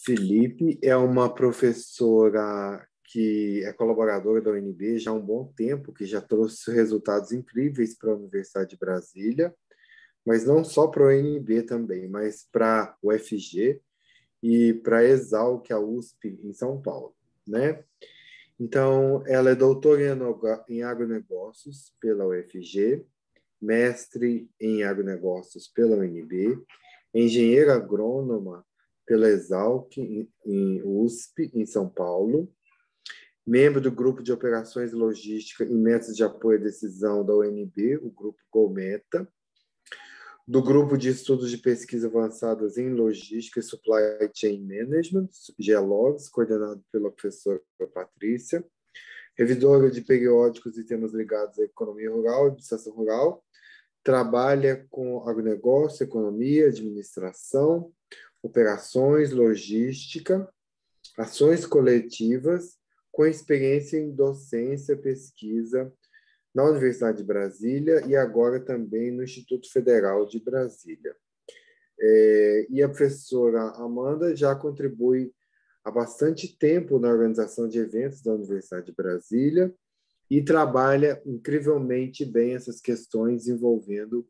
Felipe é uma professora que é colaboradora da UNB já há um bom tempo, que já trouxe resultados incríveis para a Universidade de Brasília, mas não só para a UNB também, mas para a UFG e para a Exalc, a USP, em São Paulo, né? Então, ela é doutora em agronegócios pela UFG, mestre em agronegócios pela UNB, engenheira agrônoma pela Exalc, em USP, em São Paulo, membro do Grupo de Operações e Logística e Métodos de Apoio à Decisão da UNB, o Grupo GOMETA, do Grupo de Estudos de Pesquisa Avançadas em Logística e Supply Chain Management, GELOGS, coordenado pela professora Patrícia, revisora de periódicos e temas ligados à economia rural e administração rural, trabalha com agronegócio, economia, administração, operações, logística, ações coletivas, com experiência em docência, pesquisa na Universidade de Brasília e agora também no Instituto Federal de Brasília. E a professora Amanda já contribui há bastante tempo na organização de eventos da Universidade de Brasília e trabalha incrivelmente bem essas questões envolvendo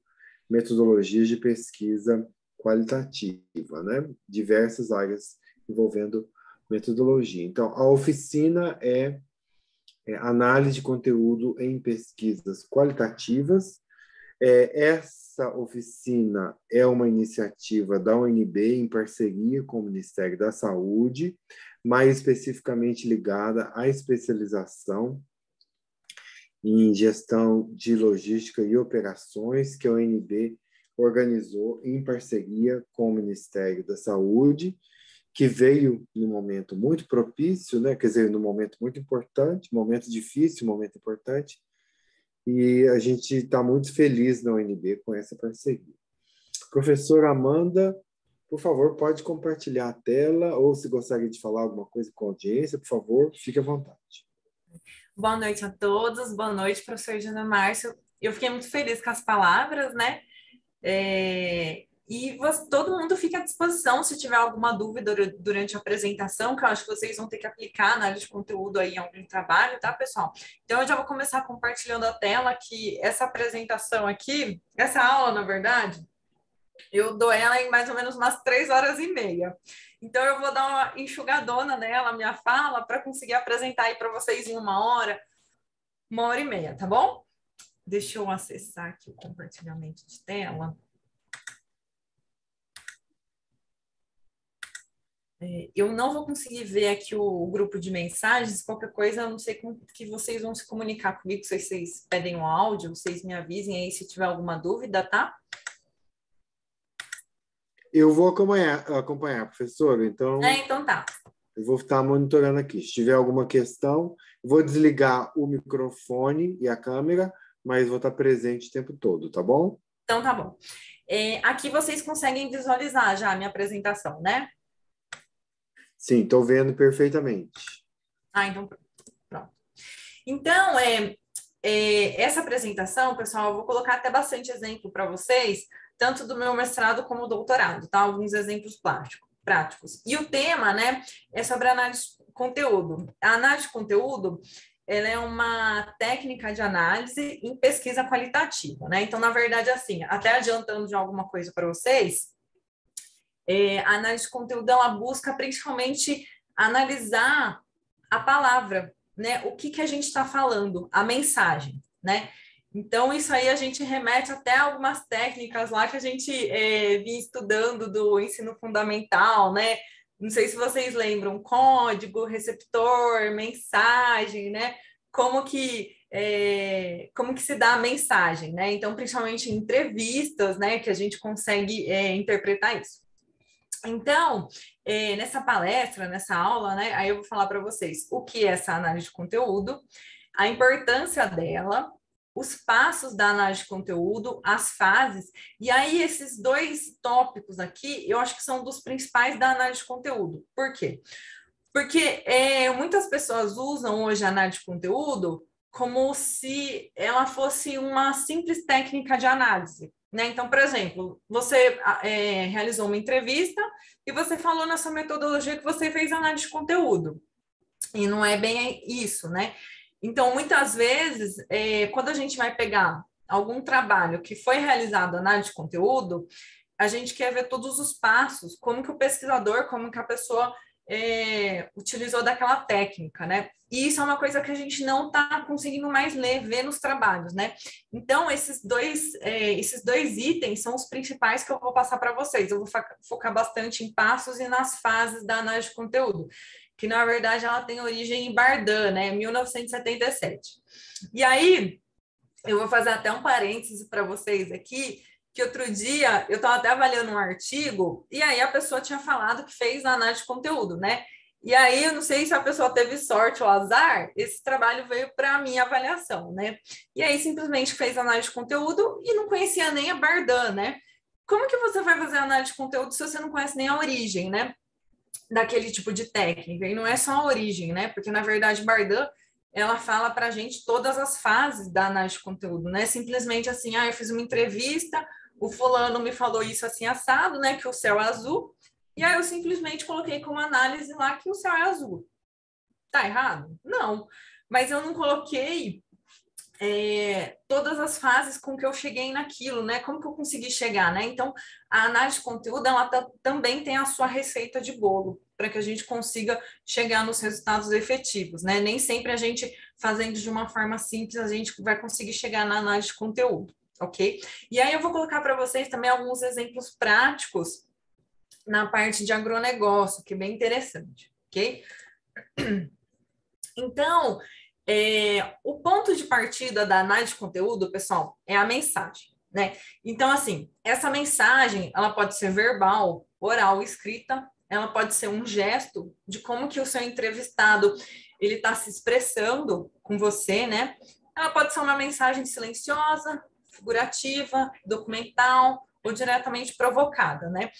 metodologias de pesquisa qualitativa, né? Diversas áreas envolvendo metodologia. Então, a oficina é análise de conteúdo em pesquisas qualitativas. Essa oficina é uma iniciativa da UNB em parceria com o Ministério da Saúde, mais especificamente ligada à especialização em gestão de logística e operações, que a UNB organizou em parceria com o Ministério da Saúde, que veio num momento muito propício, né? Quer dizer, num momento muito importante, momento difícil, momento importante, e a gente está muito feliz na UNB com essa parceria. Professora Amanda, por favor, pode compartilhar a tela, ou se gostaria de falar alguma coisa com a audiência, por favor, fique à vontade. Boa noite a todos, boa noite, professor Jana Márcio. Eu fiquei muito feliz com as palavras, né? Todo mundo fica à disposição se tiver alguma dúvida durante a apresentação, que eu acho que vocês vão ter que aplicar na área de conteúdo aí em algum trabalho, tá, pessoal? Então, eu já vou começar compartilhando a tela, que essa apresentação aqui, essa aula, na verdade, eu dou ela em mais ou menos umas 3h30. Então, eu vou dar uma enxugadona nela, minha fala, para conseguir apresentar aí para vocês em 1h30, tá bom? Deixa eu acessar aqui o compartilhamento de tela. Eu não vou conseguir ver aqui o grupo de mensagens, qualquer coisa, eu não sei como que vocês vão se comunicar comigo, se vocês pedem um áudio, vocês me avisem aí se tiver alguma dúvida, tá? Eu vou acompanhar, professora, então Então tá. eu vou estar monitorando aqui. Se tiver alguma questão, eu vou desligar o microfone e a câmera, mas vou estar presente o tempo todo, tá bom? Então tá bom. Aqui vocês conseguem visualizar já a minha apresentação, né? Sim, estou vendo perfeitamente. Então pronto. Então, essa apresentação, pessoal, eu vou colocar até bastante exemplo para vocês, tanto do meu mestrado como do doutorado, tá? Alguns exemplos práticos. E o tema, né, é sobre análise de conteúdo. A análise de conteúdo, ela é uma técnica de análise em pesquisa qualitativa, né? Então, na verdade, assim, até adiantando de alguma coisa para vocês, a análise de conteúdo, ela busca principalmente analisar a palavra, né? O que a gente está falando, a mensagem, né? Então, isso aí a gente remete até algumas técnicas lá que a gente vinha estudando do ensino fundamental, né? Não sei se vocês lembram, código, receptor, mensagem, né? Como que se dá a mensagem, né? Então, principalmente em entrevistas, né? Que a gente consegue interpretar isso. Então, nessa palestra, nessa aula, né, aí eu vou falar para vocês o que é essa análise de conteúdo, a importância dela, os passos da análise de conteúdo, as fases, e aí esses dois tópicos aqui, eu acho que são dos principais da análise de conteúdo. Por quê? Porque muitas pessoas usam hoje a análise de conteúdo como se ela fosse uma simples técnica de análise, né? Então, por exemplo, você realizou uma entrevista e você falou na sua metodologia que você fez análise de conteúdo. E não é bem isso, né? Então, muitas vezes, quando a gente vai pegar algum trabalho que foi realizado análise de conteúdo, a gente quer ver todos os passos, como que o pesquisador, como que a pessoa utilizou daquela técnica, né? E isso é uma coisa que a gente não está conseguindo mais ver nos trabalhos, né? Então, esses dois itens são os principais que eu vou passar para vocês. Eu vou focar bastante em passos e nas fases da análise de conteúdo, que na verdade ela tem origem em Bardan, né? 1977. E aí, eu vou fazer até um parêntese para vocês aqui, que outro dia eu estava até avaliando um artigo, e aí a pessoa tinha falado que fez a análise de conteúdo, né? E aí, eu não sei se a pessoa teve sorte ou azar, esse trabalho veio para a minha avaliação, né? E aí, simplesmente fez análise de conteúdo e não conhecia nem a Bardan, né? Como que você vai fazer análise de conteúdo se você não conhece nem a origem, né? Daquele tipo de técnica? E não é só a origem, né? Porque, na verdade, Bardan, ela fala para a gente todas as fases da análise de conteúdo, né? Simplesmente assim, eu fiz uma entrevista, o fulano me falou isso assim assado, né, que o céu é azul, e aí eu simplesmente coloquei como análise lá que o céu é azul. Tá errado? Não. Mas eu não coloquei todas as fases com que eu cheguei naquilo, né? Como que eu consegui chegar, né? Então, a análise de conteúdo, ela também tem a sua receita de bolo, para que a gente consiga chegar nos resultados efetivos, né? Nem sempre a gente, fazendo de uma forma simples, a gente vai conseguir chegar na análise de conteúdo, ok? E aí eu vou colocar para vocês também alguns exemplos práticos na parte de agronegócio, que é bem interessante, ok? Então, o ponto de partida da análise de conteúdo, pessoal, é a mensagem, né? Então, assim, essa mensagem, ela pode ser verbal, oral, escrita, ela pode ser um gesto de como que o seu entrevistado, ele está se expressando com você, né? Ela pode ser uma mensagem silenciosa, figurativa, documental ou diretamente provocada, né?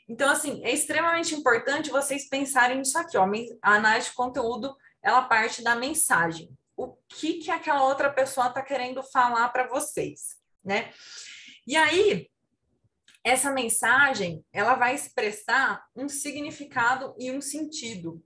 Então, assim, é extremamente importante vocês pensarem nisso aqui, ó, a análise de conteúdo, ela parte da mensagem. O que aquela outra pessoa está querendo falar para vocês, né? E aí, essa mensagem, ela vai expressar um significado e um sentido.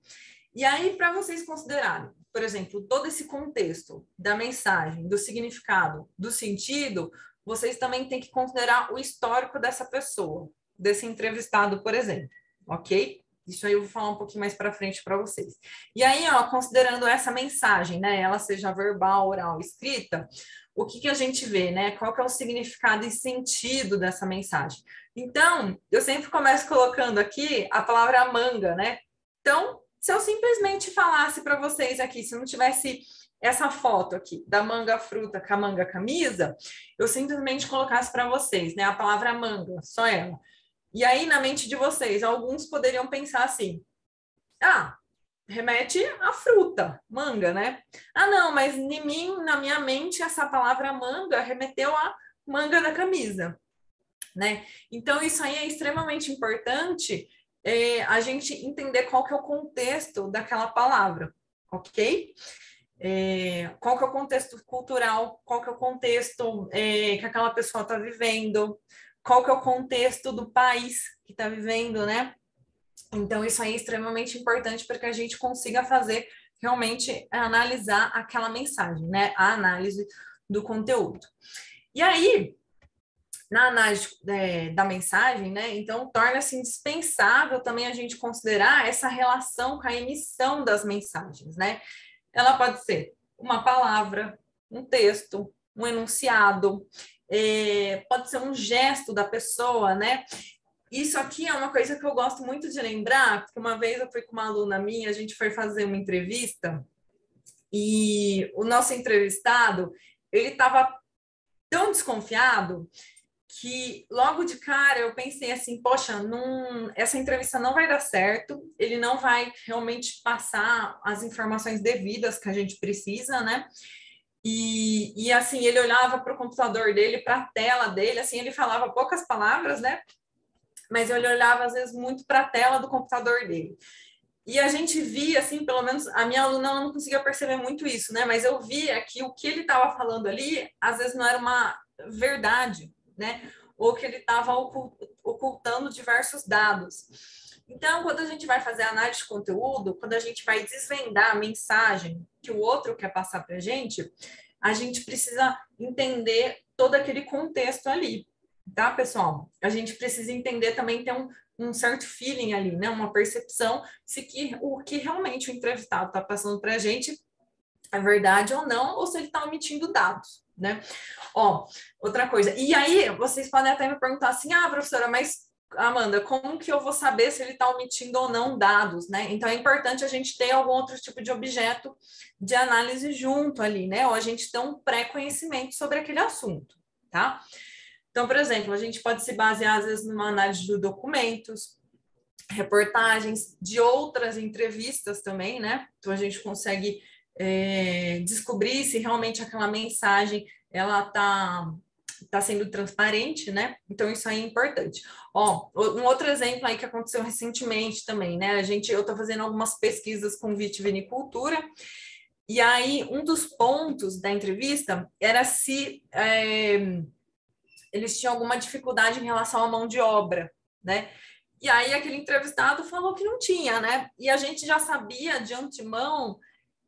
E aí, para vocês considerarem, por exemplo, todo esse contexto da mensagem, do significado, do sentido, vocês também têm que considerar o histórico dessa pessoa, desse entrevistado, por exemplo, ok? Isso aí eu vou falar um pouquinho mais para frente para vocês. E aí, ó, considerando essa mensagem, né, ela seja verbal, oral, escrita, o que a gente vê, né? Qual que é o significado e sentido dessa mensagem? Então, eu sempre começo colocando aqui a palavra manga, né? Então, se eu simplesmente falasse para vocês aqui, se não tivesse essa foto aqui da manga fruta com a manga camisa, eu simplesmente colocasse para vocês, né, a palavra manga, só ela. E aí, na mente de vocês, alguns poderiam pensar assim, remete à fruta, manga, né? Não, mas em mim, na minha mente, essa palavra manga remeteu à manga da camisa, né? Então, isso aí é extremamente importante, a gente entender qual que é o contexto daquela palavra, ok? Qual que é o contexto cultural, qual que é o contexto que aquela pessoa está vivendo, qual que é o contexto do país que está vivendo, né? Então, isso aí é extremamente importante para que a gente consiga fazer realmente analisar aquela mensagem, né? A análise do conteúdo. E aí, na análise da mensagem, né? Então, torna-se indispensável também a gente considerar essa relação com a emissão das mensagens, né? Ela pode ser uma palavra, um texto, um enunciado, pode ser um gesto da pessoa, né? Isso aqui é uma coisa que eu gosto muito de lembrar, porque uma vez eu fui com uma aluna minha, a gente foi fazer uma entrevista, e o nosso entrevistado, ele estava tão desconfiado que logo de cara eu pensei assim, poxa, essa entrevista não vai dar certo, ele não vai realmente passar as informações devidas que a gente precisa, né? E assim, ele olhava para o computador dele, para a tela dele, assim, ele falava poucas palavras, né? Mas ele olhava, às vezes, muito para a tela do computador dele. E a gente via, assim, pelo menos a minha aluna ela não conseguia perceber muito isso, né? Mas eu via que o que ele estava falando ali, às vezes, não era uma verdade, né? ou que ele estava ocultando diversos dados. Então, quando a gente vai fazer análise de conteúdo, quando a gente vai desvendar a mensagem que o outro quer passar para a gente precisa entender todo aquele contexto ali, tá, pessoal? A gente precisa entender também, ter um certo feeling ali, né? Uma percepção se o que realmente o entrevistado está passando para a gente é verdade ou não, ou se ele está omitindo dados, né? Ó, outra coisa. E aí, vocês podem até me perguntar assim, professora, mas Amanda, como que eu vou saber se ele está omitindo ou não dados, né? Então é importante a gente ter algum outro tipo de objeto de análise junto ali, né? Ou a gente ter um pré-conhecimento sobre aquele assunto, tá? Então, por exemplo, a gente pode se basear, às vezes, numa análise de documentos, reportagens de outras entrevistas também, né? Então a gente consegue descobrir se realmente aquela mensagem ela tá sendo transparente, né? Então isso aí é importante. Ó, um outro exemplo aí que aconteceu recentemente também, né? Eu estou fazendo algumas pesquisas com vitivinicultura, e aí um dos pontos da entrevista era se eles tinham alguma dificuldade em relação à mão de obra, né? E aí aquele entrevistado falou que não tinha, né? E a gente já sabia de antemão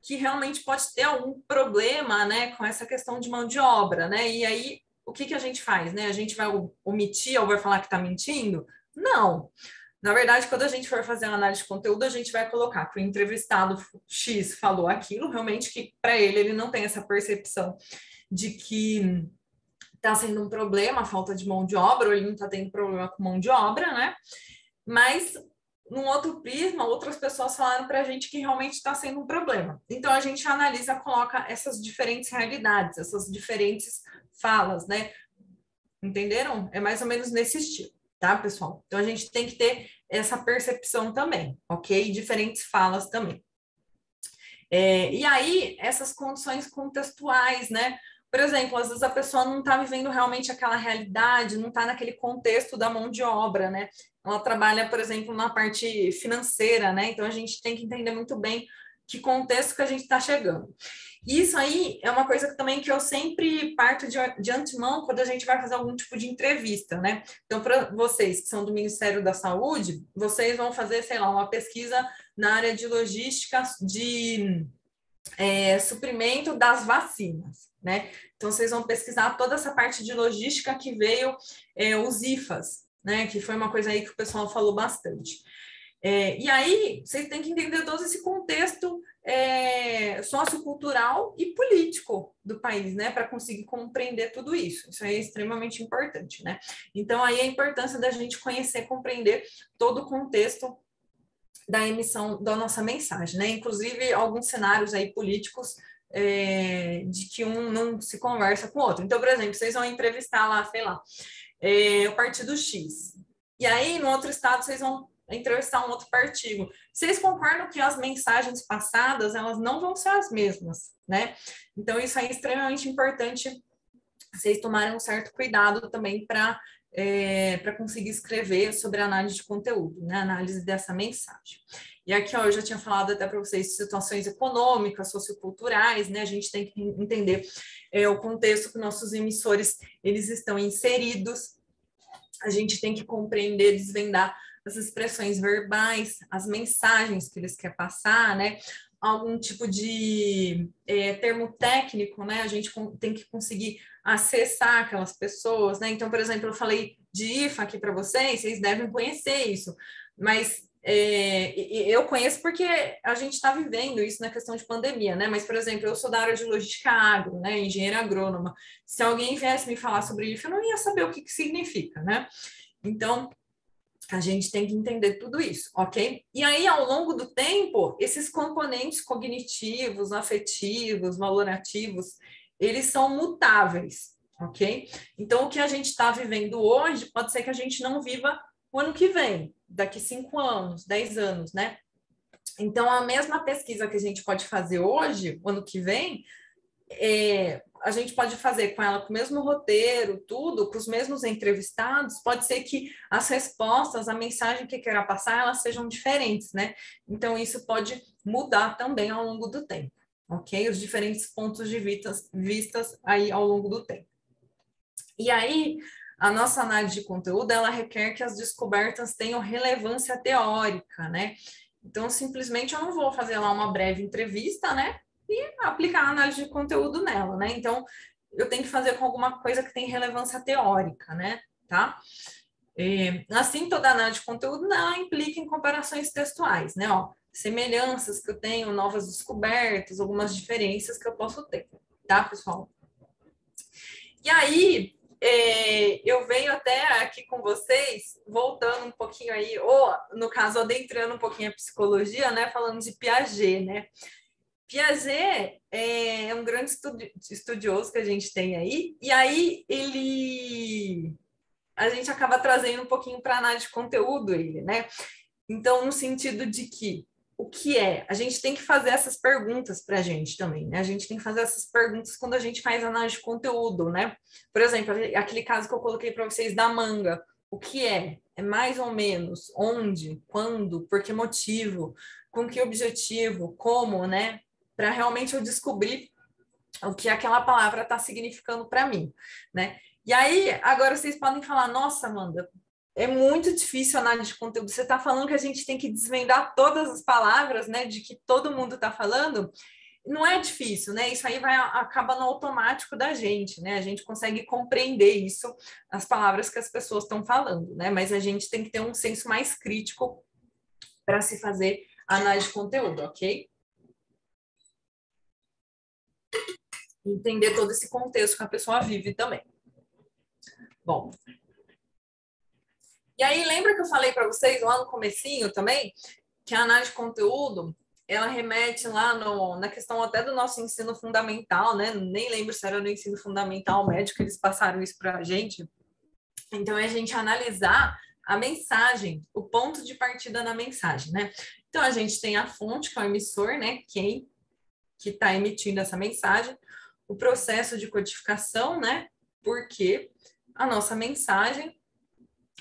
que realmente pode ter algum problema, né, com essa questão de mão de obra, né? E aí o que a gente faz, né? A gente vai omitir ou vai falar que está mentindo? Não. Na verdade, quando a gente for fazer uma análise de conteúdo, a gente vai colocar que o entrevistado X falou aquilo, realmente que para ele não tem essa percepção de que está sendo um problema a falta de mão de obra, ou ele não está tendo problema com mão de obra, né? Mas, num outro prisma, outras pessoas falaram para a gente que realmente está sendo um problema. Então, a gente analisa, coloca essas diferentes realidades, essas diferentes falas, né? Entenderam? É mais ou menos nesse estilo, tá, pessoal? Então, a gente tem que ter essa percepção também, ok? Diferentes falas também. E aí, essas condições contextuais, né? Por exemplo, às vezes a pessoa não está vivendo realmente aquela realidade, não está naquele contexto da mão de obra, né? Ela trabalha, por exemplo, na parte financeira, né? Então a gente tem que entender muito bem que contexto que a gente está chegando. Isso aí é uma coisa também que eu sempre parto de antemão quando a gente vai fazer algum tipo de entrevista, né? Então, para vocês que são do Ministério da Saúde, vocês vão fazer, sei lá, uma pesquisa na área de logística de suprimento das vacinas, né? Então, vocês vão pesquisar toda essa parte de logística que veio os IFAs, né? Que foi uma coisa aí que o pessoal falou bastante. E aí, vocês têm que entender todo esse contexto sociocultural e político do país, né? Para conseguir compreender tudo isso. Isso aí é extremamente importante, né? Então, aí a importância da gente conhecer, compreender todo o contexto da emissão da nossa mensagem, né? Inclusive alguns cenários aí políticos de que um não se conversa com o outro. Então, por exemplo, vocês vão entrevistar lá, sei lá, o partido X. E aí, no outro estado, vocês vão entrevistar um outro partido. Vocês concordam que as mensagens passadas, elas não vão ser as mesmas, né? Então, isso é extremamente importante vocês tomarem um certo cuidado também para conseguir escrever sobre a análise de conteúdo, né? Análise dessa mensagem. E aqui, ó, eu já tinha falado até para vocês situações econômicas, socioculturais, né? A gente tem que entender o contexto que nossos emissores eles estão inseridos. A gente tem que compreender, desvendar as expressões verbais, as mensagens que eles querem passar, né? Algum tipo de termo técnico, né? A gente tem que conseguir acessar aquelas pessoas, né? Então, por exemplo, eu falei de IFA aqui para vocês devem conhecer isso, mas eu conheço porque a gente está vivendo isso na questão de pandemia, né? Mas, por exemplo, eu sou da área de logística agro, né? Engenheira agrônoma. Se alguém viesse me falar sobre IFA, eu não ia saber o que significa, né? Então, a gente tem que entender tudo isso, ok? E aí, ao longo do tempo, esses componentes cognitivos, afetivos, valorativos, eles são mutáveis, ok? Então, o que a gente está vivendo hoje, pode ser que a gente não viva o ano que vem, daqui 5 anos, 10 anos, né? Então, a mesma pesquisa que a gente pode fazer hoje, o ano que vem, a gente pode fazer com ela com o mesmo roteiro, tudo, com os mesmos entrevistados, pode ser que as respostas, a mensagem que queira passar, elas sejam diferentes, né? Então, isso pode mudar também ao longo do tempo, ok? Os diferentes pontos de vistas aí ao longo do tempo. E aí, a nossa análise de conteúdo, ela requer que as descobertas tenham relevância teórica, né? Então, simplesmente eu não vou fazer lá uma breve entrevista, né? E aplicar a análise de conteúdo nela, né? Então, eu tenho que fazer com alguma coisa que tem relevância teórica, né? Tá? Assim, toda análise de conteúdo ela implica em comparações textuais, né? Ó, semelhanças que eu tenho, novas descobertas, algumas diferenças que eu posso ter, tá, pessoal? E aí, eu venho até aqui com vocês, voltando um pouquinho aí, ou no caso, adentrando um pouquinho a psicologia, né? Falando de Piaget, né? Piaget é um grande estudioso que a gente tem aí, e aí a gente acaba trazendo um pouquinho para análise de conteúdo ele, né? Então, no sentido de que o que é? A gente tem que fazer essas perguntas para a gente também, né? A gente tem que fazer essas perguntas quando a gente faz análise de conteúdo, né? Por exemplo, aquele caso que eu coloquei para vocês da manga. O que é? É mais ou menos onde, quando, por que motivo, com que objetivo, como, né? Para realmente eu descobrir o que aquela palavra está significando para mim, né? E aí, agora vocês podem falar, nossa, Amanda, é muito difícil a análise de conteúdo. Você está falando que a gente tem que desvendar todas as palavras, né, de que todo mundo está falando. Não é difícil, né? Isso aí acaba no automático da gente, né? A gente consegue compreender isso, as palavras que as pessoas estão falando, né? Mas a gente tem que ter um senso mais crítico para se fazer a análise de conteúdo, ok? Entender todo esse contexto que a pessoa vive também. Bom, e aí lembra que eu falei para vocês lá no comecinho também que a análise de conteúdo ela remete lá na questão até do nosso ensino fundamental, né? Nem lembro se era no ensino fundamental médio que eles passaram isso para a gente. Então é a gente analisar a mensagem, o ponto de partida na mensagem, né? Então a gente tem a fonte, que é o emissor, né? Quem que está emitindo essa mensagem, o processo de codificação, né? Porque a nossa mensagem,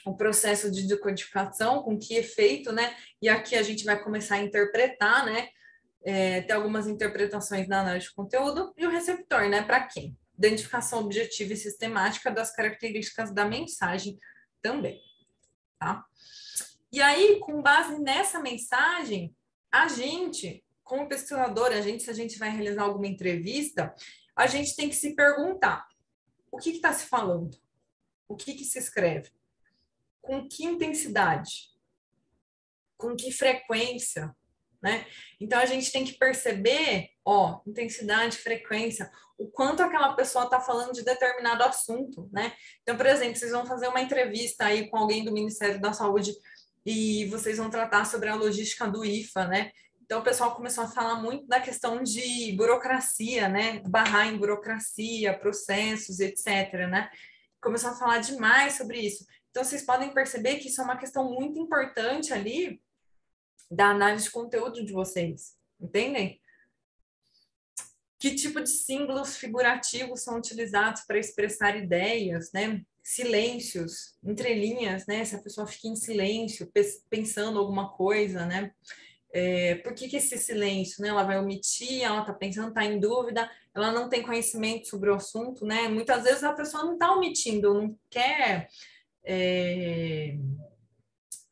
o processo de decodificação, com que efeito, né? E aqui a gente vai começar a interpretar, né? Tem algumas interpretações na análise de conteúdo, e o receptor, né? Para quem? Identificação objetiva e sistemática das características da mensagem também, tá? E aí, com base nessa mensagem, a gente, como pesquisador, se a gente vai realizar alguma entrevista, a gente tem que se perguntar, o que está se falando? O que se escreve? Com que intensidade? Com que frequência? Né? Então, a gente tem que perceber, intensidade, frequência, o quanto aquela pessoa está falando de determinado assunto, né? Então, por exemplo, vocês vão fazer uma entrevista aí com alguém do Ministério da Saúde e vocês vão tratar sobre a logística do IFA, né? Então, o pessoal começou a falar muito da questão de burocracia, né? Barrar em burocracia, processos, etc., né? Começou a falar demais sobre isso. Então, vocês podem perceber que isso é uma questão muito importante ali da análise de conteúdo de vocês, entendem? Que tipo de símbolos figurativos são utilizados para expressar ideias, né? Silêncios, entrelinhas, né? Se a pessoa fica em silêncio, pensando alguma coisa, né? Por que esse silêncio, né? Ela vai omitir, ela está pensando, está em dúvida, ela não tem conhecimento sobre o assunto, né? Muitas vezes a pessoa não está omitindo, não quer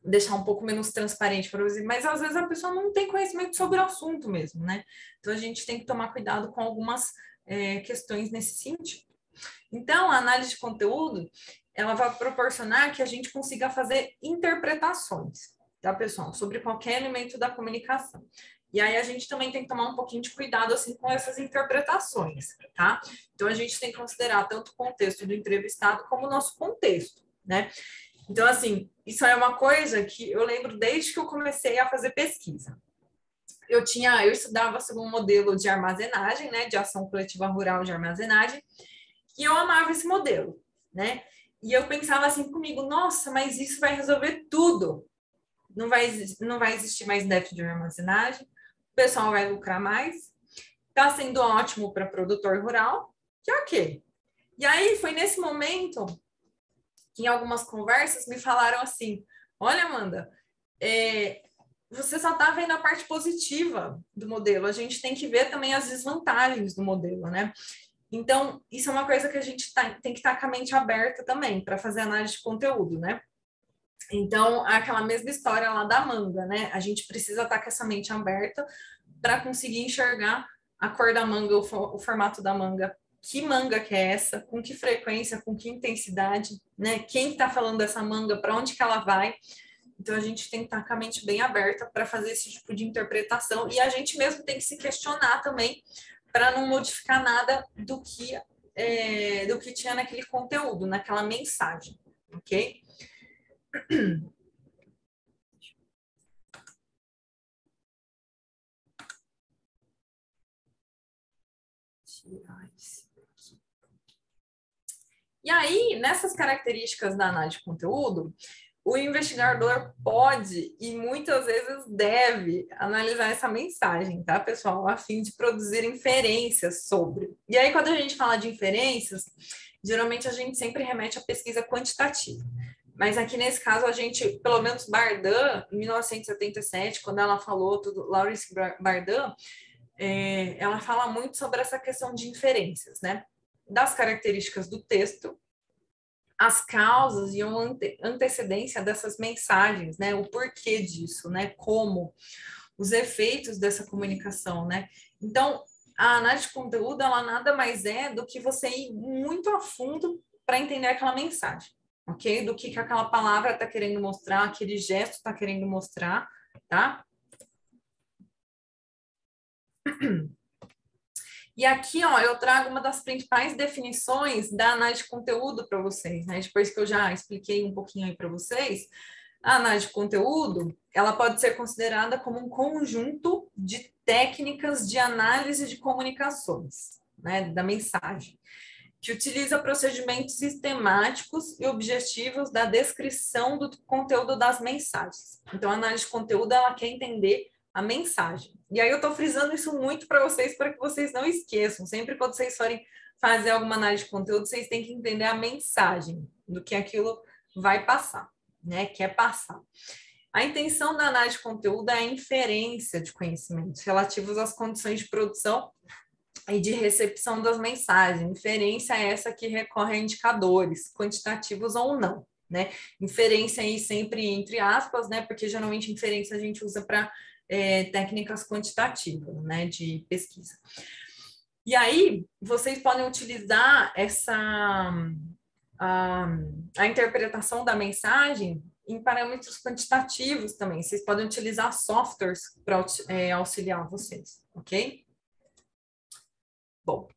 deixar um pouco menos transparente para você, mas às vezes a pessoa não tem conhecimento sobre o assunto mesmo, né? Então a gente tem que tomar cuidado com algumas questões nesse sentido. Então, a análise de conteúdo, ela vai proporcionar que a gente consiga fazer interpretações, tá, pessoal? Sobre qualquer elemento da comunicação. E aí a gente também tem que tomar um pouquinho de cuidado, assim, com essas interpretações, tá? Então, a gente tem que considerar tanto o contexto do entrevistado como o nosso contexto, né? Então, assim, isso é uma coisa que eu lembro desde que eu comecei a fazer pesquisa. Eu estudava sobre um modelo de armazenagem, né, de ação coletiva rural de armazenagem, e eu amava esse modelo, né? E eu pensava assim comigo, nossa, mas isso vai resolver tudo. Não vai existir mais déficit de armazenagem, o pessoal vai lucrar mais, está sendo ótimo para produtor rural, que ok. E aí foi nesse momento que em algumas conversas me falaram assim, olha, Amanda, você só está vendo a parte positiva do modelo, a gente tem que ver também as desvantagens do modelo, né? Então, isso é uma coisa que a gente tem que estar com a mente aberta também para fazer análise de conteúdo, né? Então, aquela mesma história lá da manga, né? A gente precisa estar com essa mente aberta para conseguir enxergar a cor da manga, o formato da manga que é essa, com que frequência, com que intensidade, né? Quem está falando dessa manga, para onde que ela vai. Então, a gente tem que estar com a mente bem aberta para fazer esse tipo de interpretação. E a gente mesmo tem que se questionar também para não modificar nada do que tinha naquele conteúdo, naquela mensagem, ok? E aí, nessas características da análise de conteúdo, o investigador pode e muitas vezes deve analisar essa mensagem, tá, pessoal? A fim de produzir inferências sobre. E aí, quando a gente fala de inferências, geralmente a gente sempre remete à pesquisa quantitativa. Mas aqui nesse caso, a gente, pelo menos Bardin, em 1977, quando ela falou tudo, Laurence Bardin, ela fala muito sobre essa questão de inferências, né? Das características do texto, as causas e a antecedência dessas mensagens, né? O porquê disso, né? Como os efeitos dessa comunicação, né? Então, a análise de conteúdo, ela nada mais é do que você ir muito a fundo para entender aquela mensagem, ok? Do que aquela palavra está querendo mostrar, aquele gesto está querendo mostrar, tá? E aqui, ó, eu trago uma das principais definições da análise de conteúdo para vocês, né? Depois que eu já expliquei um pouquinho aí para vocês, a análise de conteúdo, ela pode ser considerada como um conjunto de técnicas de análise de comunicações, né, da mensagem, que utiliza procedimentos sistemáticos e objetivos da descrição do conteúdo das mensagens. Então, a análise de conteúdo, ela quer entender a mensagem. E aí eu estou frisando isso muito para que vocês não esqueçam. Sempre quando vocês forem fazer alguma análise de conteúdo, vocês têm que entender a mensagem do que aquilo vai passar, né? Quer passar. A intenção da análise de conteúdo é a inferência de conhecimentos relativos às condições de produção e de recepção das mensagens. Inferência é essa que recorre a indicadores, quantitativos ou não, né? Inferência aí sempre entre aspas, né? Porque geralmente inferência a gente usa para técnicas quantitativas, né? De pesquisa. E aí, vocês podem utilizar a interpretação da mensagem em parâmetros quantitativos também. Vocês podem utilizar softwares para auxiliar vocês, ok? Bom,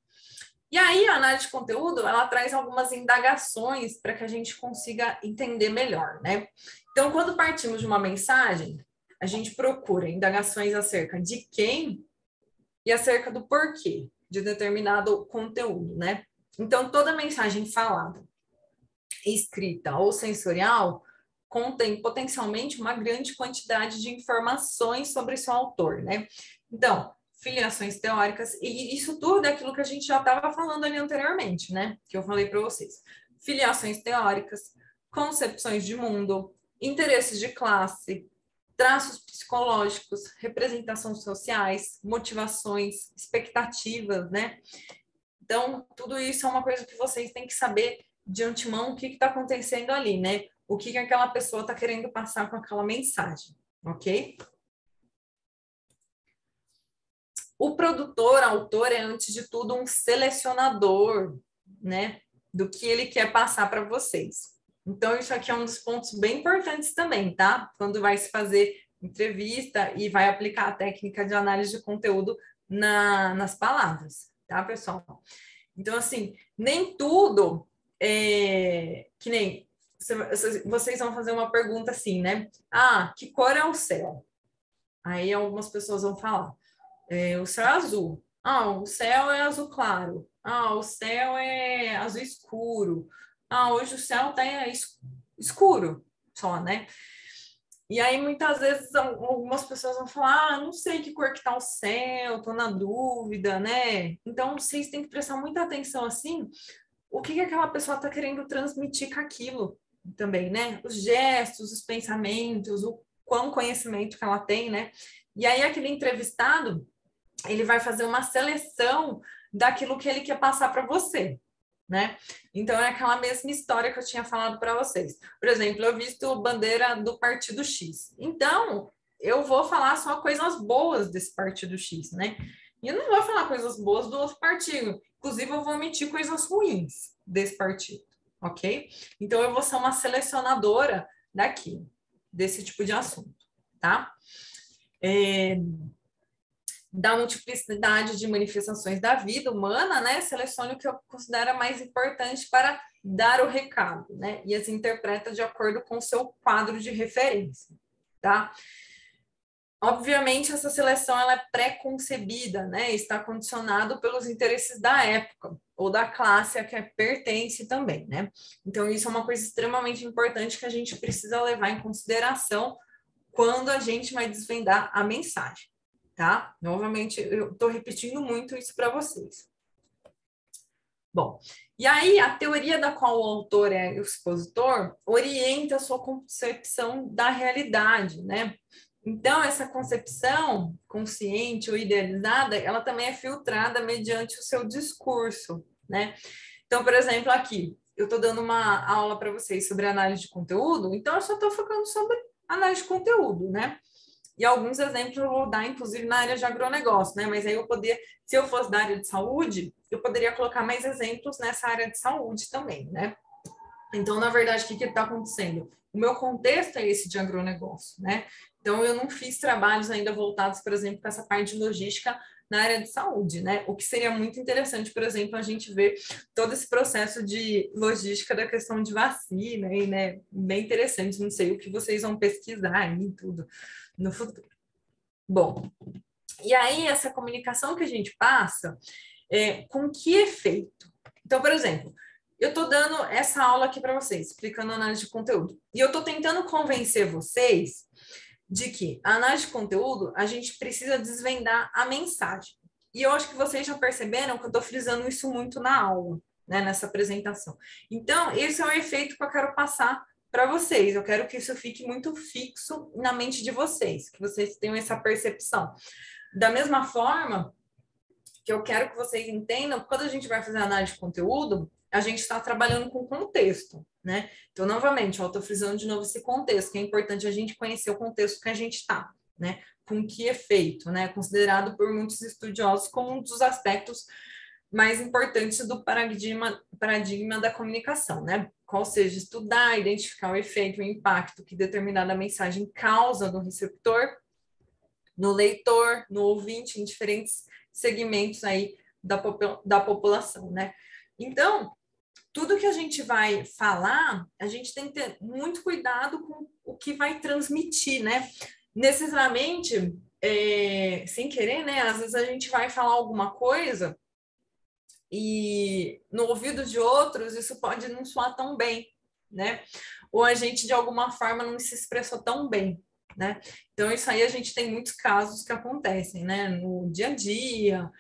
e aí a análise de conteúdo, ela traz algumas indagações para que a gente consiga entender melhor, né? Então, quando partimos de uma mensagem, a gente procura indagações acerca de quem e acerca do porquê de determinado conteúdo, né? Então, toda mensagem falada, escrita ou sensorial contém potencialmente uma grande quantidade de informações sobre seu autor, né? Então, filiações teóricas, e isso tudo é aquilo que a gente já estava falando ali anteriormente, né? Que eu falei para vocês. Filiações teóricas, concepções de mundo, interesses de classe, traços psicológicos, representações sociais, motivações, expectativas, né? Então, tudo isso é uma coisa que vocês têm que saber de antemão o que está acontecendo ali, né? O que aquela pessoa está querendo passar com aquela mensagem, ok? O produtor, autor, é, antes de tudo, um selecionador, né? Do que ele quer passar para vocês. Então, isso aqui é um dos pontos bem importantes também, tá? Quando vai se fazer entrevista e vai aplicar a técnica de análise de conteúdo nas palavras, tá, pessoal? Então, assim, nem tudo que nem vocês vão fazer uma pergunta assim, né? Ah, que cor é o céu? Aí algumas pessoas vão falar, o céu é azul. Ah, o céu é azul claro. Ah, o céu é azul escuro. Ah, hoje o céu está escuro só, né? E aí, muitas vezes, algumas pessoas vão falar, não sei que cor que tá o céu, tô na dúvida, né? Então, vocês têm que prestar muita atenção, assim, o que aquela pessoa está querendo transmitir com aquilo também, né? Os gestos, os pensamentos, o quão conhecimento que ela tem, né? E aí, aquele entrevistado, ele vai fazer uma seleção daquilo que ele quer passar para você, né? Então, é aquela mesma história que eu tinha falado para vocês. Por exemplo, eu visto bandeira do partido X. Então, eu vou falar só coisas boas desse partido X, né? E eu não vou falar coisas boas do outro partido. Inclusive, eu vou omitir coisas ruins desse partido, ok? Então, eu vou ser uma selecionadora daqui, desse tipo de assunto, tá? Da multiplicidade de manifestações da vida humana, né? Selecione o que eu considero mais importante para dar o recado, né? E as interpreta de acordo com o seu quadro de referência, tá? Obviamente, essa seleção ela é pré-concebida, né? Está condicionado pelos interesses da época ou da classe a que pertence também, né? Então, isso é uma coisa extremamente importante que a gente precisa levar em consideração quando a gente vai desvendar a mensagem, tá? Novamente, eu estou repetindo muito isso para vocês. Bom, e aí a teoria da qual o autor é o expositor orienta a sua concepção da realidade, né? Então, essa concepção consciente ou idealizada, ela também é filtrada mediante o seu discurso, né? Então, por exemplo, aqui, eu estou dando uma aula para vocês sobre análise de conteúdo, então eu só estou focando sobre análise de conteúdo, né? E alguns exemplos eu vou dar, inclusive, na área de agronegócio, né? Mas aí eu poderia, se eu fosse da área de saúde, eu poderia colocar mais exemplos nessa área de saúde também, né? Então, na verdade, o que está acontecendo? O meu contexto é esse de agronegócio, né? Então, eu não fiz trabalhos ainda voltados, por exemplo, para essa parte de logística na área de saúde, né? O que seria muito interessante, por exemplo, a gente ver todo esse processo de logística da questão de vacina, e, né? Bem interessante, não sei o que vocês vão pesquisar aí e tudo no futuro. Bom, e aí essa comunicação que a gente passa, com que efeito? Então, por exemplo, eu estou dando essa aula aqui para vocês, explicando análise de conteúdo. E eu estou tentando convencer vocês de que a análise de conteúdo, a gente precisa desvendar a mensagem. E eu acho que vocês já perceberam que eu estou frisando isso muito na aula, né, nessa apresentação. Então, esse é o efeito que eu quero passar para vocês. Eu quero que isso fique muito fixo na mente de vocês, que vocês tenham essa percepção. Da mesma forma que eu quero que vocês entendam, quando a gente vai fazer análise de conteúdo, a gente está trabalhando com contexto, né? Então, novamente, eu estou frisando de novo esse contexto, que é importante a gente conhecer o contexto que a gente está, né? Com que efeito, né? Considerado por muitos estudiosos como um dos aspectos mais importantes do paradigma da comunicação, né? Qual seja, estudar, identificar o efeito, o impacto que determinada mensagem causa no receptor, no leitor, no ouvinte, em diferentes segmentos aí da população, né? Então, tudo que a gente vai falar, a gente tem que ter muito cuidado com o que vai transmitir, né? Necessariamente, sem querer, né? Às vezes a gente vai falar alguma coisa e no ouvido de outros isso pode não soar tão bem, né? Ou a gente, de alguma forma, não se expressou tão bem, né? Então, isso aí a gente tem muitos casos que acontecem, né? No dia a dia,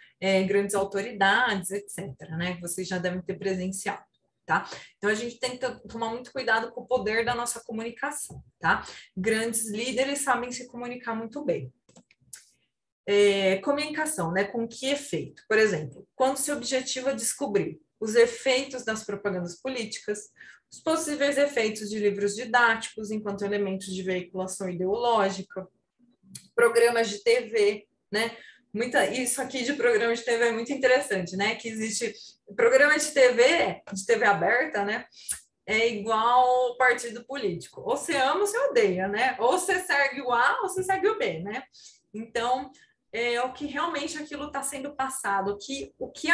grandes autoridades, etc., né? Vocês já devem ter presenciado. Tá? Então, a gente tem que tomar muito cuidado com o poder da nossa comunicação, tá? Grandes líderes sabem se comunicar muito bem. Comunicação, né? Com que efeito? Por exemplo, quando se objetiva descobrir os efeitos das propagandas políticas, os possíveis efeitos de livros didáticos enquanto elementos de veiculação ideológica, programas de TV, né? Isso aqui de programa de TV é muito interessante, né? Que existe programa de TV aberta, né? É igual partido político. Ou você ama ou você odeia, né? Ou você segue o A ou você segue o B, né? Então, o que realmente aquilo está sendo passado, o que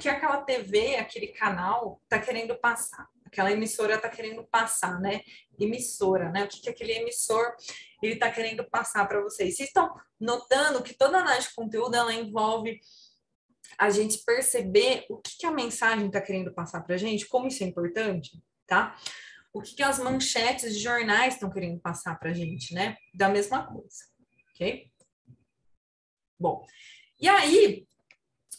aquela TV, aquele canal está querendo passar, aquela emissora está querendo passar, né? Emissora, né? O que aquele emissor ele está querendo passar para vocês. Vocês estão notando que toda análise de conteúdo ela envolve a gente perceber o que a mensagem está querendo passar para a gente, como isso é importante, tá? O que as manchetes de jornais estão querendo passar para a gente, né? Da mesma coisa, ok? Bom, e aí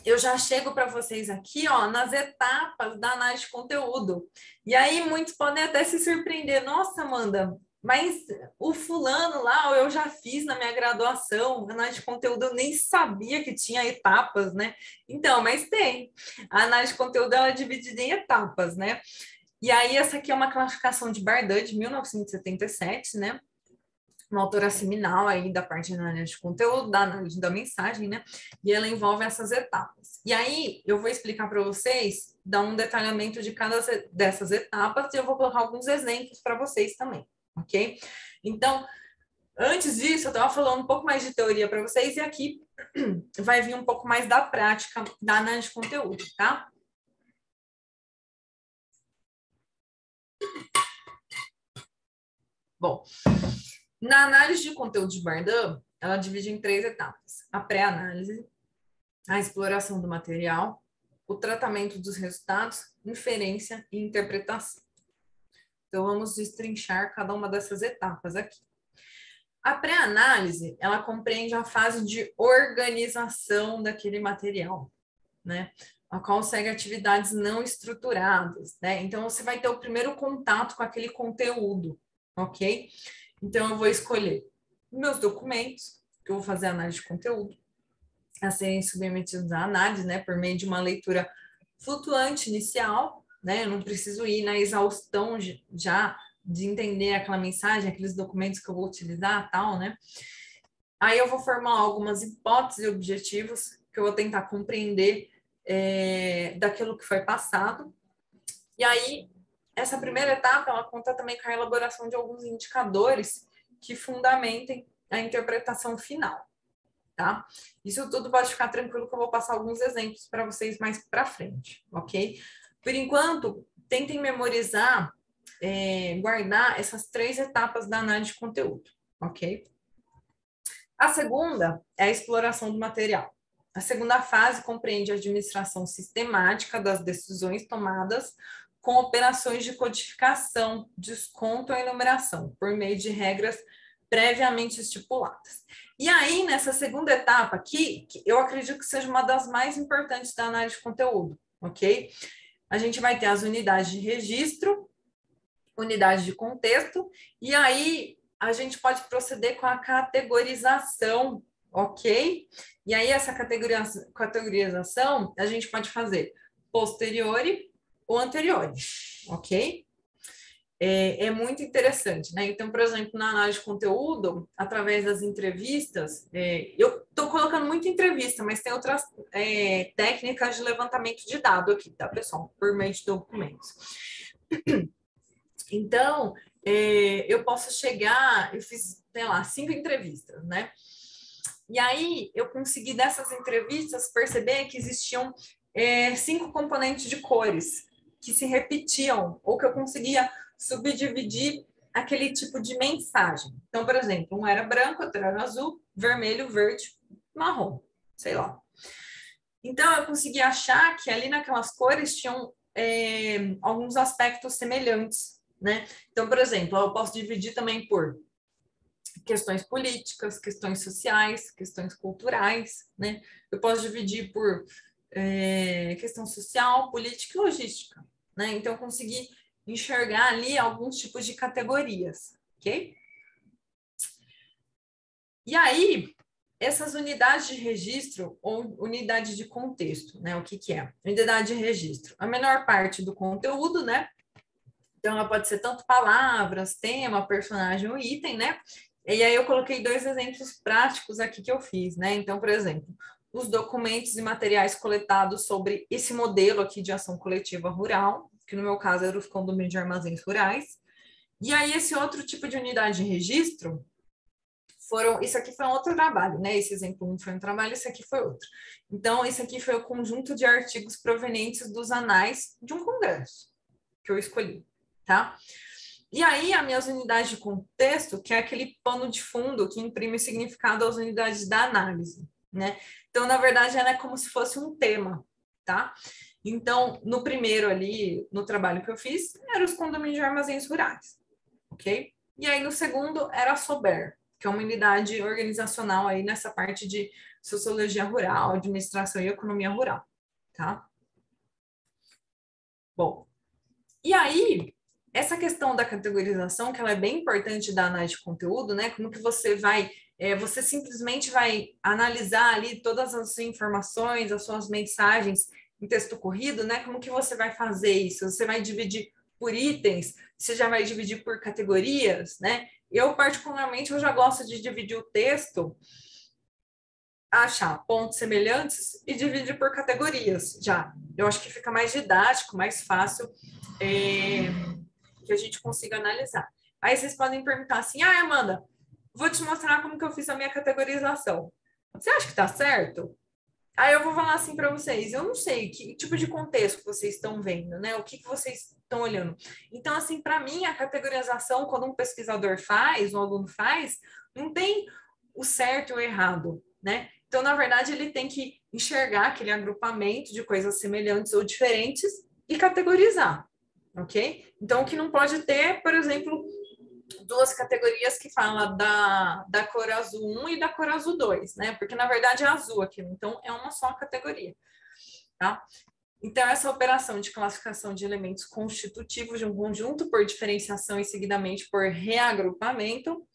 eu já chego para vocês aqui, ó, nas etapas da análise de conteúdo. E aí muitos podem até se surpreender. Nossa, Amanda, mas o fulano lá, eu já fiz na minha graduação, análise de conteúdo, eu nem sabia que tinha etapas, né? Então, mas tem. A análise de conteúdo, ela é dividida em etapas, né? E aí, essa aqui é uma classificação de Bardan, de 1977, né? Uma autora seminal aí da parte de análise de conteúdo, da análise da mensagem, né? E ela envolve essas etapas. E aí, eu vou explicar para vocês, dar um detalhamento de cada dessas etapas, e eu vou colocar alguns exemplos para vocês também, ok? Então, antes disso, eu estava falando um pouco mais de teoria para vocês, e aqui vai vir um pouco mais da prática da análise de conteúdo, tá? Bom, na análise de conteúdo de Bardan, ela divide em 3 etapas: a pré-análise, a exploração do material, o tratamento dos resultados, inferência e interpretação. Então, vamos destrinchar cada uma dessas etapas aqui. A pré-análise, ela compreende a fase de organização daquele material, né? A qual segue atividades não estruturadas, né? Então, você vai ter o primeiro contato com aquele conteúdo, ok? Então, eu vou escolher meus documentos, que eu vou fazer análise de conteúdo, a serem submetidos à análise, né, por meio de uma leitura flutuante inicial, né? Eu não preciso ir na exaustão já de entender aquela mensagem, aqueles documentos que eu vou utilizar, tal, né? Aí eu vou formular algumas hipóteses e objetivos que eu vou tentar compreender daquilo que foi passado. E aí, essa primeira etapa, ela conta também com a elaboração de alguns indicadores que fundamentem a interpretação final, tá? Isso tudo pode ficar tranquilo que eu vou passar alguns exemplos para vocês mais para frente, ok? Por enquanto, tentem memorizar, guardar essas 3 etapas da análise de conteúdo, ok? A segunda é a exploração do material. A segunda fase compreende a administração sistemática das decisões tomadas com operações de codificação, desconto ou enumeração, por meio de regras previamente estipuladas. E aí, nessa segunda etapa aqui, eu acredito que seja uma das mais importantes da análise de conteúdo, ok? A gente vai ter as unidades de registro, unidade de contexto, e aí a gente pode proceder com a categorização, ok? E aí essa categorização a gente pode fazer posteriori ou anteriori, ok? É muito interessante, né? Então, por exemplo, na análise de conteúdo, através das entrevistas, eu estou colocando muita entrevista, mas tem outras técnicas de levantamento de dados aqui, tá, pessoal? Por meio de documentos. Então, eu posso chegar, eu fiz, sei lá, 5 entrevistas, né? E aí, eu consegui dessas entrevistas perceber que existiam 5 componentes de cores que se repetiam, ou que eu conseguia subdividir aquele tipo de mensagem. Então, por exemplo, um era branco, outro era azul, vermelho, verde, marrom, sei lá. Então, eu consegui achar que ali naquelas cores tinham alguns aspectos semelhantes, né? Então, por exemplo, eu posso dividir também por questões políticas, questões sociais, questões culturais, né? Eu posso dividir por questão social, política e logística, né? Então, eu consegui enxergar ali alguns tipos de categorias, ok? E aí, essas unidades de registro ou unidade de contexto, né? O que que é? Unidade de registro. A menor parte do conteúdo, né? Então, ela pode ser tanto palavras, tema, personagem ou item, né? E aí eu coloquei 2 exemplos práticos aqui que eu fiz, né? Então, por exemplo, os documentos e materiais coletados sobre esse modelo aqui de ação coletiva rural, que no meu caso era os condomínios de armazéns rurais. E aí esse outro tipo de unidade de registro isso aqui foi um outro trabalho, né? Esse exemplo 1 foi um trabalho, esse aqui foi outro. Então, esse aqui foi o conjunto de artigos provenientes dos anais de um congresso que eu escolhi, tá? E aí, as minhas unidades de contexto, que é aquele pano de fundo que imprime significado às unidades da análise, né? Então, na verdade, ela é como se fosse um tema, tá? Então, no primeiro ali, no trabalho que eu fiz, eram os condomínios de armazéns rurais, ok? E aí, no segundo, era a SOBER, que é uma unidade organizacional aí nessa parte de sociologia rural, administração e economia rural, tá? Bom, e aí, essa questão da categorização, que ela é bem importante da análise de conteúdo, né? Como que você vai, você simplesmente vai analisar ali todas as suas informações, as suas mensagens em texto corrido, né? Como que você vai fazer isso? Você vai dividir por itens? Você já vai dividir por categorias, né? Eu, particularmente, eu já gosto de dividir o texto, achar pontos semelhantes e dividir por categorias já. Eu acho que fica mais didático, mais fácil, que a gente consiga analisar. Aí vocês podem perguntar assim, Amanda, vou te mostrar como que eu fiz a minha categorização. Você acha que tá certo? Aí eu vou falar assim para vocês, eu não sei que tipo de contexto vocês estão vendo, né? O que vocês estão olhando. Então, assim, para mim, a categorização, quando um pesquisador faz, um aluno faz, não tem o certo e o errado, né? Então, na verdade, ele tem que enxergar aquele agrupamento de coisas semelhantes ou diferentes e categorizar, ok? Então, o que não pode ter, por exemplo, duas categorias que falam da cor azul 1 e da cor azul 2, né? Porque, na verdade, é azul aquilo. Então, é uma só categoria, tá? Então, essa operação de classificação de elementos constitutivos de um conjunto por diferenciação e seguidamente por reagrupamento,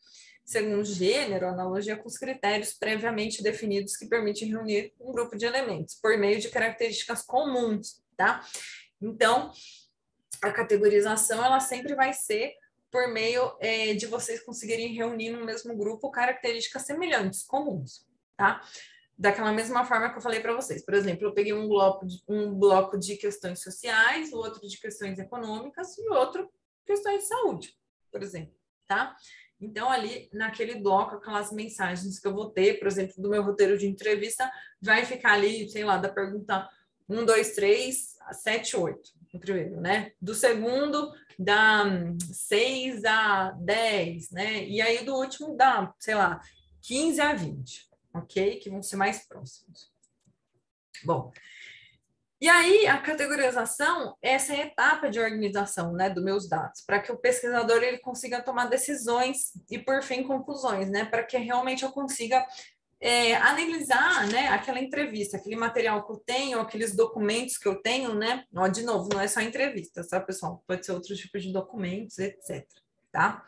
segundo gênero, analogia com os critérios previamente definidos que permitem reunir um grupo de elementos por meio de características comuns, tá? Então, a categorização, ela sempre vai ser por meio de vocês conseguirem reunir no mesmo grupo características semelhantes, comuns, tá? Daquela mesma forma que eu falei para vocês. Por exemplo, eu peguei um bloco de questões sociais, o outro de questões econômicas e o outro questões de saúde, por exemplo, tá? Então, ali, naquele bloco, aquelas mensagens que eu vou ter, por exemplo, do meu roteiro de entrevista, vai ficar ali, sei lá, da pergunta 1, 2, 3, 7, 8, no primeiro, né? Do segundo, da 6 a 10, né? E aí, do último, dá, sei lá, 15 a 20, ok? Que vão ser mais próximos. Bom, e aí, a categorização, essa é a etapa de organização, né, dos meus dados, para que o pesquisador ele consiga tomar decisões e, por fim, conclusões, né, para que realmente eu consiga analisar, né, aquela entrevista, aquele material que eu tenho, aqueles documentos que eu tenho, né, ó, de novo, não é só entrevista, tá, pessoal? Pode ser outros tipos de documentos, etc, tá?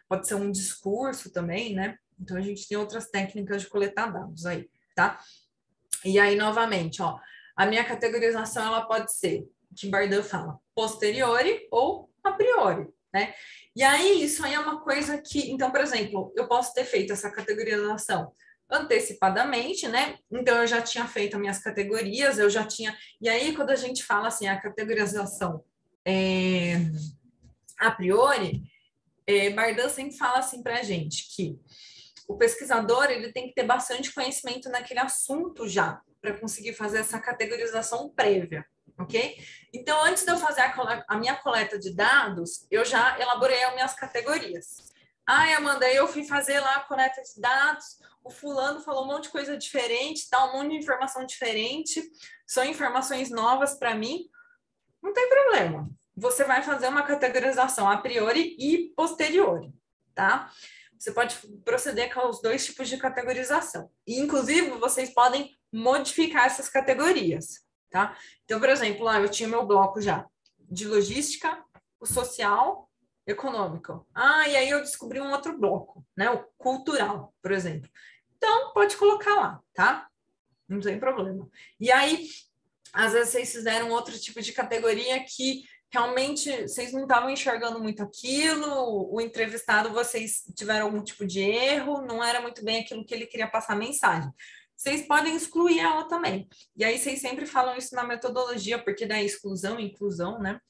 Pode ser um discurso também, né? Então, a gente tem outras técnicas de coletar dados aí, tá? E aí, novamente, ó, a minha categorização, ela pode ser, que Bardan fala, posteriori ou a priori, né? E aí, isso aí é uma coisa que, então, por exemplo, eu posso ter feito essa categorização antecipadamente, né? Então, eu já tinha feito as minhas categorias, eu já tinha... E aí, quando a gente fala, assim, a categorização a priori, Bardan sempre fala, assim, pra gente que o pesquisador, ele tem que ter bastante conhecimento naquele assunto já, para conseguir fazer essa categorização prévia, ok? Então, antes de eu fazer a minha coleta de dados, eu já elaborei as minhas categorias. Amanda, eu fui fazer lá a coleta de dados, o fulano falou um monte de coisa diferente, tá, um monte de informação diferente, são informações novas para mim, não tem problema. Você vai fazer uma categorização a priori e posteriori, tá? Você pode proceder com os dois tipos de categorização. E, inclusive, vocês podem modificar essas categorias, tá? Então, por exemplo, lá eu tinha meu bloco já de logística, o social, econômico. E aí eu descobri um outro bloco, né? O cultural, por exemplo. Então, pode colocar lá, tá? Não tem problema. E aí, às vezes, vocês fizeram outro tipo de categoria que realmente vocês não estavam enxergando muito aquilo, o entrevistado, vocês tiveram algum tipo de erro, não era muito bem aquilo que ele queria passar a mensagem. Vocês podem excluir ela também. E aí vocês sempre falam isso na metodologia, porque da exclusão e inclusão, né?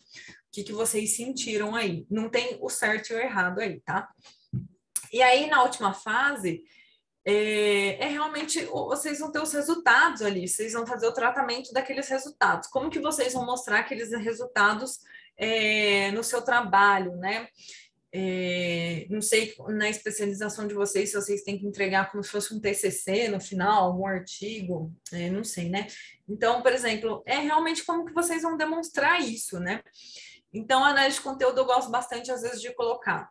O que vocês sentiram aí? Não tem o certo e o errado aí, tá? E aí, na última fase, realmente vocês vão ter os resultados ali, vocês vão fazer o tratamento daqueles resultados. Como que vocês vão mostrar aqueles resultados no seu trabalho, né? Não sei, na especialização de vocês, se vocês têm que entregar como se fosse um TCC no final, algum artigo, não sei, né? Então, por exemplo, realmente como que vocês vão demonstrar isso, né? Então, a análise de conteúdo eu gosto bastante, às vezes, de colocar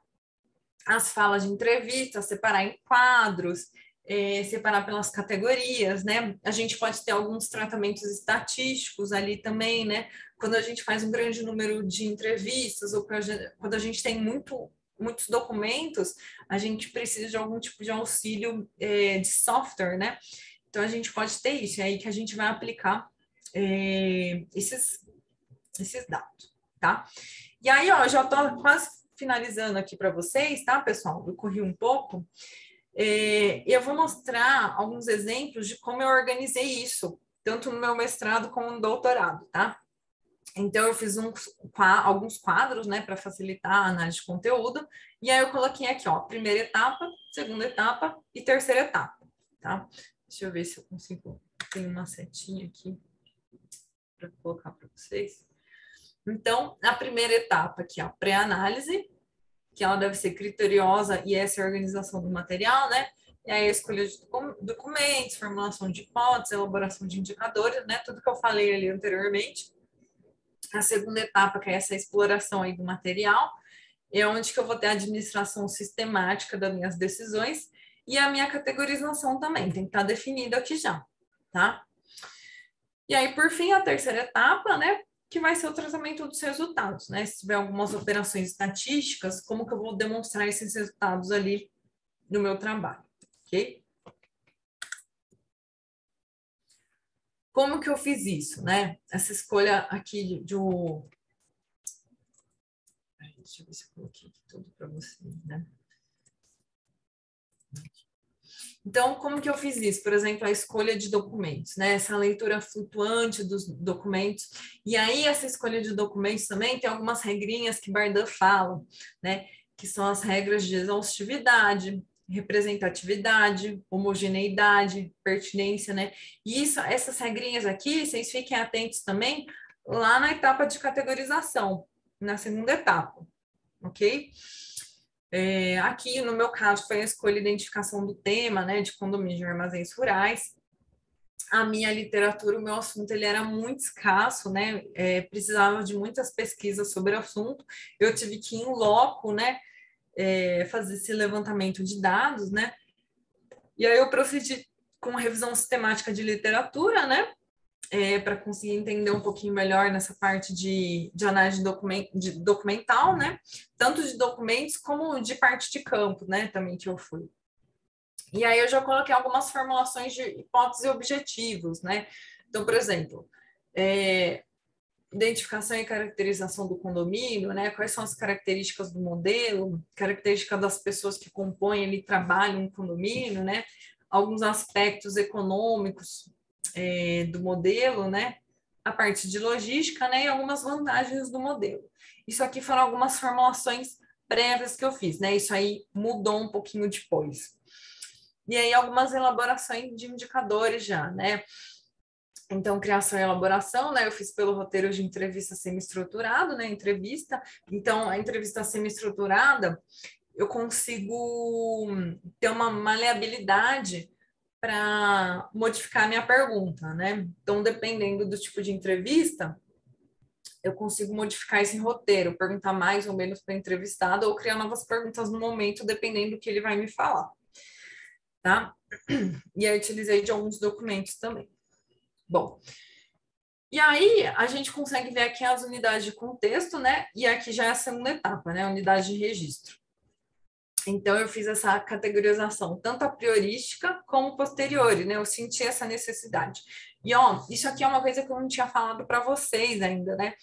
as falas de entrevista, separar em quadros, separar pelas categorias, né? A gente pode ter alguns tratamentos estatísticos ali também, né? Quando a gente faz um grande número de entrevistas ou quando a gente tem muitos documentos, a gente precisa de algum tipo de auxílio de software, né? Então, a gente pode ter isso, é aí que a gente vai aplicar esses dados, tá? E aí, ó, já estou quase finalizando aqui para vocês, tá, pessoal? Eu corri um pouco. Eu vou mostrar alguns exemplos de como eu organizei isso, tanto no meu mestrado como no doutorado, tá? Então, eu fiz alguns quadros, né, para facilitar a análise de conteúdo, e aí eu coloquei aqui, ó, primeira etapa, segunda etapa e terceira etapa, tá? Deixa eu ver se eu consigo, tem uma setinha aqui para colocar para vocês. Então, a primeira etapa aqui, ó, pré-análise, que ela deve ser criteriosa e essa é a organização do material, né? E aí a escolha de documentos, formulação de hipóteses, elaboração de indicadores, né? Tudo que eu falei ali anteriormente. A segunda etapa, que é essa exploração aí do material, é onde que eu vou ter a administração sistemática das minhas decisões e a minha categorização também, tem que estar definido aqui já, tá? E aí, por fim, a terceira etapa, né? Que vai ser o tratamento dos resultados, né? Se tiver algumas operações estatísticas, como que eu vou demonstrar esses resultados ali no meu trabalho, ok? Como que eu fiz isso, né? Essa escolha aqui deixa eu ver se eu coloquei aqui tudo para vocês, né? Então, como que eu fiz isso? Por exemplo, a escolha de documentos, né? Essa leitura flutuante dos documentos. E aí, essa escolha de documentos também tem algumas regrinhas que Bardan fala, né? Que são as regras de exaustividade, representatividade, homogeneidade, pertinência, né? E essas regrinhas aqui, vocês fiquem atentos também lá na etapa de categorização, na segunda etapa, ok? Aqui, no meu caso, foi a escolha e identificação do tema, né, de condomínio de armazéns rurais. A minha literatura, o meu assunto, ele era muito escasso, né, precisava de muitas pesquisas sobre o assunto. Eu tive que ir em loco, né, fazer esse levantamento de dados, né, e aí eu procedi com revisão sistemática de literatura, né, para conseguir entender um pouquinho melhor nessa parte de análise de documental, né? Tanto de documentos como de parte de campo, né? Também que eu fui. E aí eu já coloquei algumas formulações de hipóteses e objetivos, né? Então, por exemplo, identificação e caracterização do condomínio, né? Quais são as características do modelo, características das pessoas que compõem e trabalham no condomínio, né? Alguns aspectos econômicos do modelo, né? A parte de logística, né? E algumas vantagens do modelo. Isso aqui foram algumas formulações prévias que eu fiz, né? Isso aí mudou um pouquinho depois. E aí algumas elaborações de indicadores já, né? Então, criação e elaboração, né? Eu fiz pelo roteiro de entrevista semi-estruturado, né? Entrevista. Então, a entrevista semi-estruturada, eu consigo ter uma maleabilidade para modificar a minha pergunta, né? Então, dependendo do tipo de entrevista, eu consigo modificar esse roteiro, perguntar mais ou menos para o entrevistado ou criar novas perguntas no momento, dependendo do que ele vai me falar, tá? E aí, utilizei de alguns documentos também. Bom, e aí a gente consegue ver aqui as unidades de contexto, né? E aqui já é a segunda etapa, né? A unidade de registro. Então, eu fiz essa categorização, tanto a priorística como posteriori, né? Eu senti essa necessidade. E, ó, isso aqui é uma coisa que eu não tinha falado para vocês ainda, né?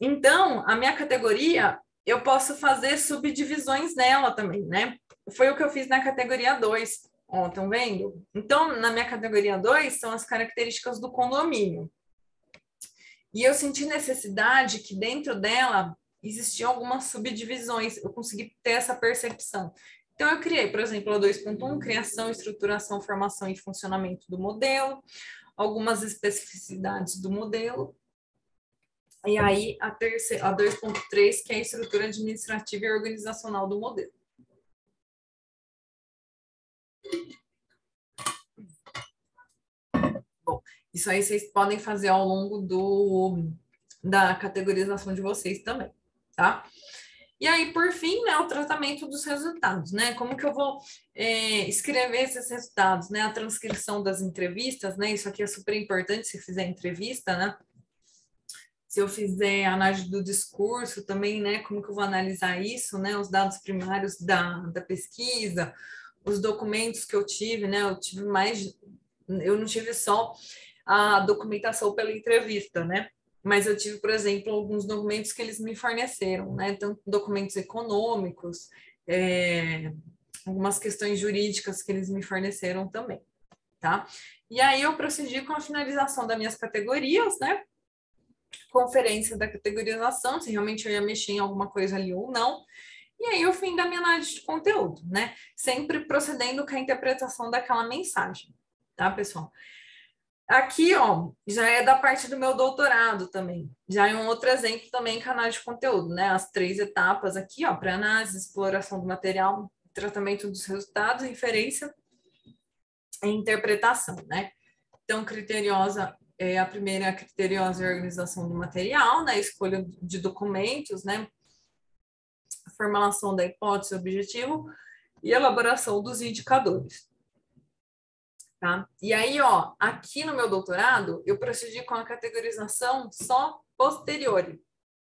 Então, a minha categoria, eu posso fazer subdivisões nela também, né? Foi o que eu fiz na categoria 2. Ó, estão vendo? Então, na minha categoria 2, são as características do condomínio. E eu senti necessidade que dentro dela existiam algumas subdivisões, eu consegui ter essa percepção. Então, eu criei, por exemplo, a 2.1, criação, estruturação, formação e funcionamento do modelo, algumas especificidades do modelo, e aí a 2.3, que é a estrutura administrativa e organizacional do modelo. Bom, isso aí vocês podem fazer ao longo da categorização de vocês também, tá? E aí, por fim, né, o tratamento dos resultados, né? Como que eu vou escrever esses resultados, né? A transcrição das entrevistas, né? Isso aqui é super importante se fizer entrevista, né? Se eu fizer análise do discurso também, né? Como que eu vou analisar isso, né? Os dados primários da pesquisa, os documentos que eu tive, né? Eu não tive só a documentação pela entrevista, né? Mas eu tive, por exemplo, alguns documentos que eles me forneceram, né? Tanto documentos econômicos, algumas questões jurídicas que eles me forneceram também, tá? E aí eu procedi com a finalização das minhas categorias, né? Conferência da categorização, se realmente eu ia mexer em alguma coisa ali ou não. E aí o fim da minha análise de conteúdo, né? Sempre procedendo com a interpretação daquela mensagem, tá, pessoal? Aqui, ó, já é da parte do meu doutorado também. Já é um outro exemplo também, canal de conteúdo, né? As 3 etapas aqui, ó, pré-análise, exploração do material, tratamento dos resultados, inferência e interpretação, né? Então, criteriosa, a primeira é a criteriosa organização do material, né? Escolha de documentos, né? Formulação da hipótese, objetivo e elaboração dos indicadores. Tá? E aí, ó, aqui no meu doutorado, eu procedi com a categorização só posteriori,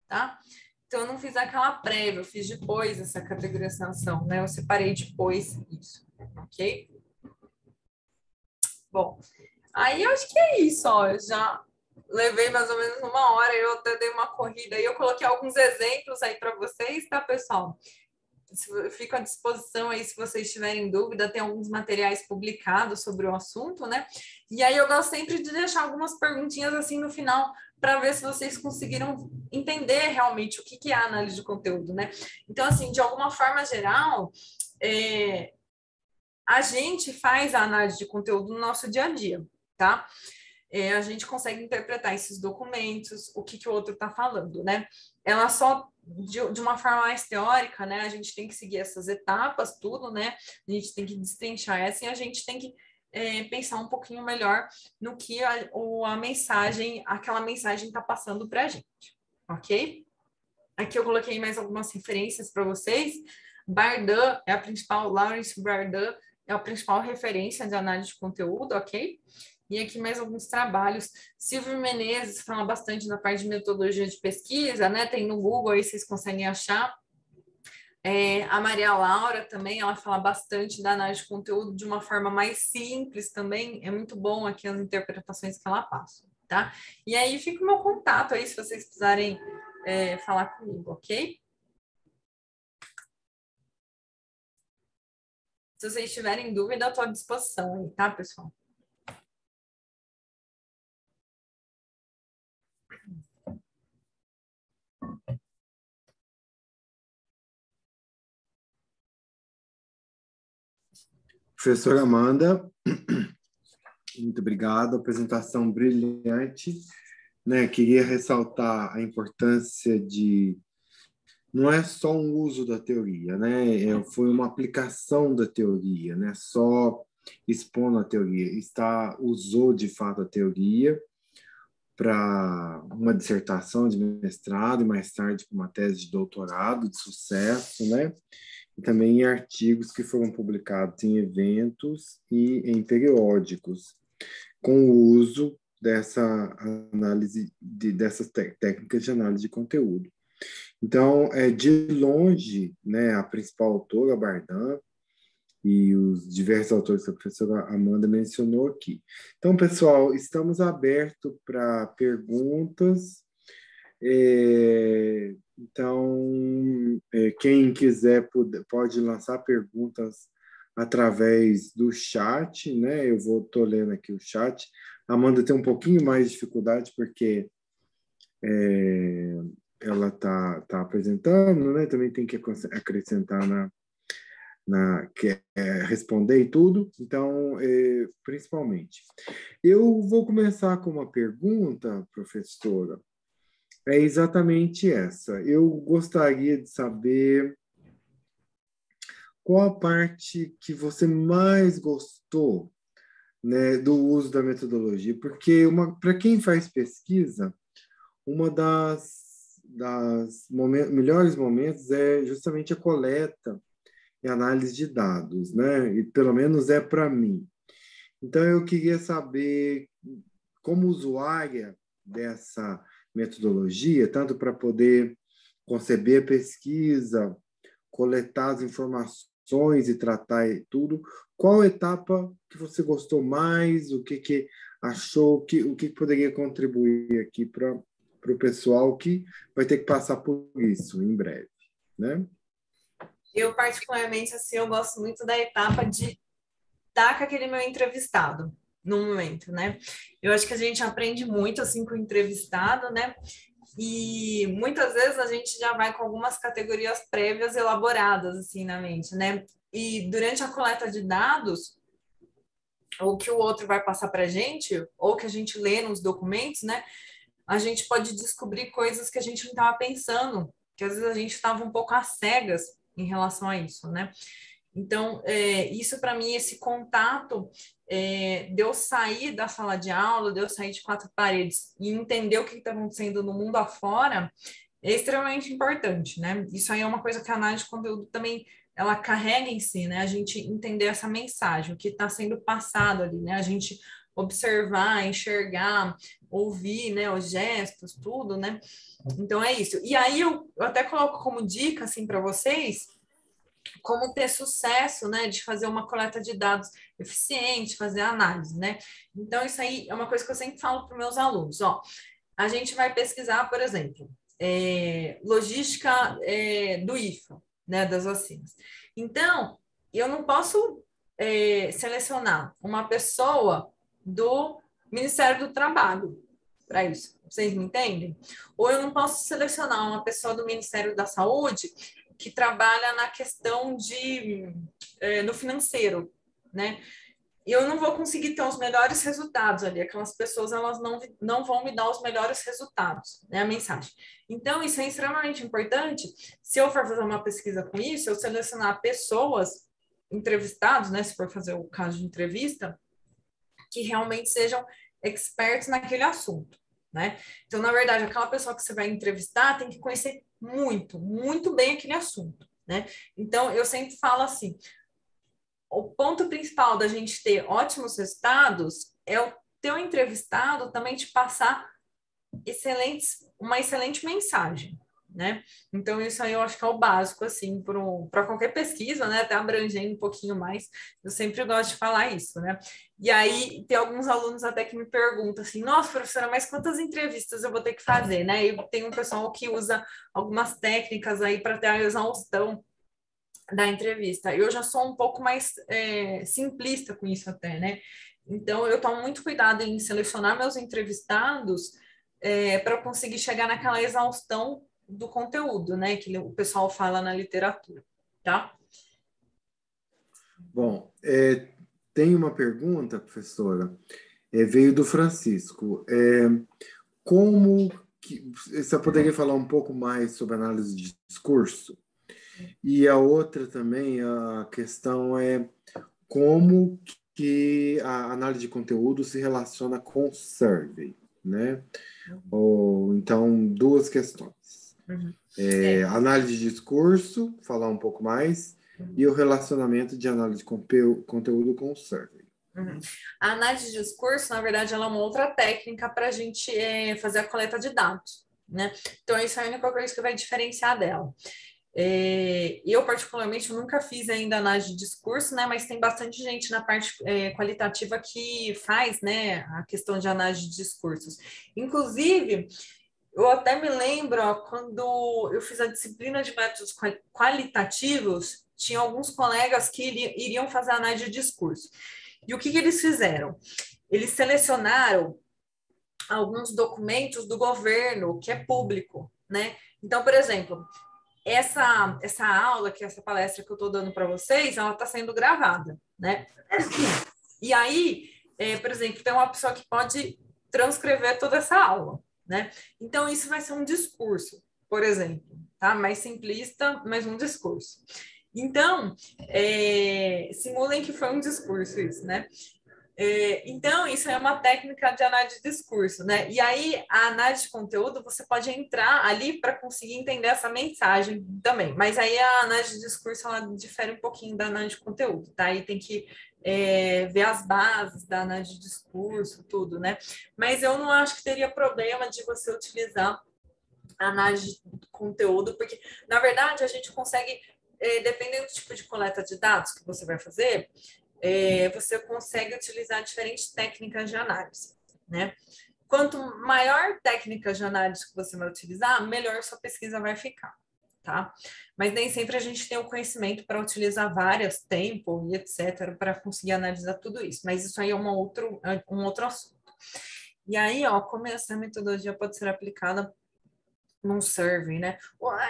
tá? Então, eu não fiz aquela prévia, eu fiz depois essa categorização, né? Eu separei depois isso, ok? Bom, aí eu acho que é isso, ó, eu já levei mais ou menos 1 hora, eu até dei uma corrida e eu coloquei alguns exemplos aí para vocês, tá, pessoal? Fico à disposição aí se vocês tiverem dúvida, tem alguns materiais publicados sobre o assunto, né? E aí eu gosto sempre de deixar algumas perguntinhas assim no final para ver se vocês conseguiram entender realmente o que é a análise de conteúdo, né? Então, assim, de alguma forma geral, a gente faz a análise de conteúdo no nosso dia a dia, tá? A gente consegue interpretar esses documentos, o que o outro está falando, né? Ela só, de uma forma mais teórica, né? A gente tem que seguir essas etapas, tudo, né? A gente tem que destrinchar essa e a gente tem que pensar um pouquinho melhor no que aquela mensagem está passando para a gente, ok? Aqui eu coloquei mais algumas referências para vocês. Bardin é a principal, Lawrence Bardin é a principal referência de análise de conteúdo, ok? E aqui mais alguns trabalhos. Silvio Menezes fala bastante da parte de metodologia de pesquisa, né? Tem no Google aí, vocês conseguem achar. A Maria Laura também, ela fala bastante da análise de conteúdo de uma forma mais simples também. É muito bom aqui as interpretações que ela passa, tá? E aí fica o meu contato aí, se vocês precisarem falar comigo, ok? Se vocês tiverem dúvida, eu estou à disposição aí, tá, pessoal? Professora Amanda, muito obrigado, apresentação brilhante, né? Queria ressaltar a importância de não é só um uso da teoria, né? Foi uma aplicação da teoria, né? Só expondo a teoria, usou de fato a teoria para uma dissertação de mestrado e mais tarde para uma tese de doutorado de sucesso, né? E também em artigos que foram publicados em eventos e em periódicos, com o uso dessa análise dessas técnicas de análise de conteúdo. Então, de longe, né, a principal autora, Bardin, e os diversos autores que a professora Amanda mencionou aqui. Então, pessoal, estamos abertos para perguntas. Então, quem quiser pode lançar perguntas através do chat, né? Eu estou lendo aqui o chat. A Amanda tem um pouquinho mais de dificuldade porque ela tá apresentando, né? Também tem que acrescentar responder e tudo. Então, principalmente. Eu vou começar com uma pergunta, professora. É exatamente essa. Eu gostaria de saber qual a parte que você mais gostou, né, do uso da metodologia, porque para quem faz pesquisa, uma das melhores momentos é justamente a coleta e análise de dados, né? E pelo menos é para mim. Então, eu queria saber, como usuária dessa metodologia, tanto para poder conceber a pesquisa, coletar as informações e tratar tudo, qual etapa que você gostou mais, o que achou, o que poderia contribuir aqui para o pessoal que vai ter que passar por isso em breve, né? Eu, particularmente, assim, eu gosto muito da etapa de estar com aquele meu entrevistado no momento, né? Eu acho que a gente aprende muito, assim, com o entrevistado, né? E muitas vezes a gente já vai com algumas categorias prévias elaboradas, assim, na mente, né? E durante a coleta de dados, ou que o outro vai passar para a gente, ou que a gente lê nos documentos, né? A gente pode descobrir coisas que a gente não estava pensando, que às vezes a gente estava um pouco às cegas em relação a isso, né? Então, isso para mim, esse contato, de eu sair da sala de aula, de eu sair de quatro paredes e entender o que está acontecendo no mundo afora, é extremamente importante, né? Isso aí é uma coisa que a análise de conteúdo também ela carrega em si, né? A gente entender essa mensagem, o que está sendo passado ali, né? A gente observar, enxergar, ouvir, né? Os gestos, tudo, né? Então é isso. E aí eu até coloco como dica, assim, para vocês, como ter sucesso, né, de fazer uma coleta de dados eficiente, fazer análise, né? Então, isso aí é uma coisa que eu sempre falo para meus alunos, ó, a gente vai pesquisar, por exemplo, logística do IFA, né, das vacinas. Então, eu não posso selecionar uma pessoa do Ministério do Trabalho para isso, vocês me entendem? Ou eu não posso selecionar uma pessoa do Ministério da Saúde que trabalha na questão no financeiro, né? E eu não vou conseguir ter os melhores resultados ali. Aquelas pessoas, elas não vão me dar os melhores resultados, né? A mensagem. Então, isso é extremamente importante. Se eu for fazer uma pesquisa com isso, eu selecionar pessoas entrevistados, né? Se for fazer o caso de entrevista, que realmente sejam expertos naquele assunto, né? Então, na verdade, aquela pessoa que você vai entrevistar tem que conhecer muito, muito bem aquele assunto, né? Então, eu sempre falo assim, o ponto principal da gente ter ótimos resultados é o teu entrevistado também te passar uma excelente mensagem, né? Então, isso aí eu acho que é o básico, assim, para qualquer pesquisa, né? Até abrangendo um pouquinho mais, eu sempre gosto de falar isso, né? E aí, tem alguns alunos até que me perguntam assim, nossa, professora, mas quantas entrevistas eu vou ter que fazer, né? E tem um pessoal que usa algumas técnicas aí para ter a exaustão da entrevista. Eu já sou um pouco mais simplista com isso até, né? Então, eu tomo muito cuidado em selecionar meus entrevistados para conseguir chegar naquela exaustão do conteúdo, né? Que o pessoal fala na literatura, tá? Bom, tem uma pergunta, professora, veio do Francisco. Como que você poderia falar um pouco mais sobre análise de discurso? E a outra também, a questão é como que a análise de conteúdo se relaciona com o survey, né? Então, duas questões. Uhum. Análise de discurso, falar um pouco mais, e o relacionamento de análise de conteúdo com o survey. Uhum. A análise de discurso, na verdade, ela é uma outra técnica para a gente fazer a coleta de dados, né? Então, isso é a única coisa que vai diferenciar dela. Eu, particularmente, nunca fiz ainda análise de discurso, né? Mas tem bastante gente na parte qualitativa que faz, né? A questão de análise de discursos. Inclusive, eu até me lembro, ó, quando eu fiz a disciplina de métodos qualitativos, tinha alguns colegas que iriam fazer análise de discurso. E o que eles fizeram? Eles selecionaram alguns documentos do governo que é público, né? Então, por exemplo, essa aula, que é essa palestra que eu estou dando para vocês, ela está sendo gravada, né? E aí, por exemplo, tem uma pessoa que pode transcrever toda essa aula, né? Então, isso vai ser um discurso, por exemplo, tá? Mais simplista, mas um discurso. Então, simulem que foi um discurso isso, né? Então, isso é uma técnica de análise de discurso, né? E aí, a análise de conteúdo, você pode entrar ali para conseguir entender essa mensagem também. Mas aí, a análise de discurso, ela difere um pouquinho da análise de conteúdo, tá? Aí tem que ver as bases da análise de discurso, tudo, né? Mas eu não acho que teria problema de você utilizar a análise de conteúdo, porque, na verdade, a gente consegue, dependendo do tipo de coleta de dados que você vai fazer, você consegue utilizar diferentes técnicas de análise, né? Quanto maior técnica de análise que você vai utilizar, melhor sua pesquisa vai ficar, tá? Mas nem sempre a gente tem o conhecimento para utilizar várias, tempo e etc., para conseguir analisar tudo isso, mas isso aí é um outro assunto. E aí, ó, como essa metodologia pode ser aplicada num survey, né?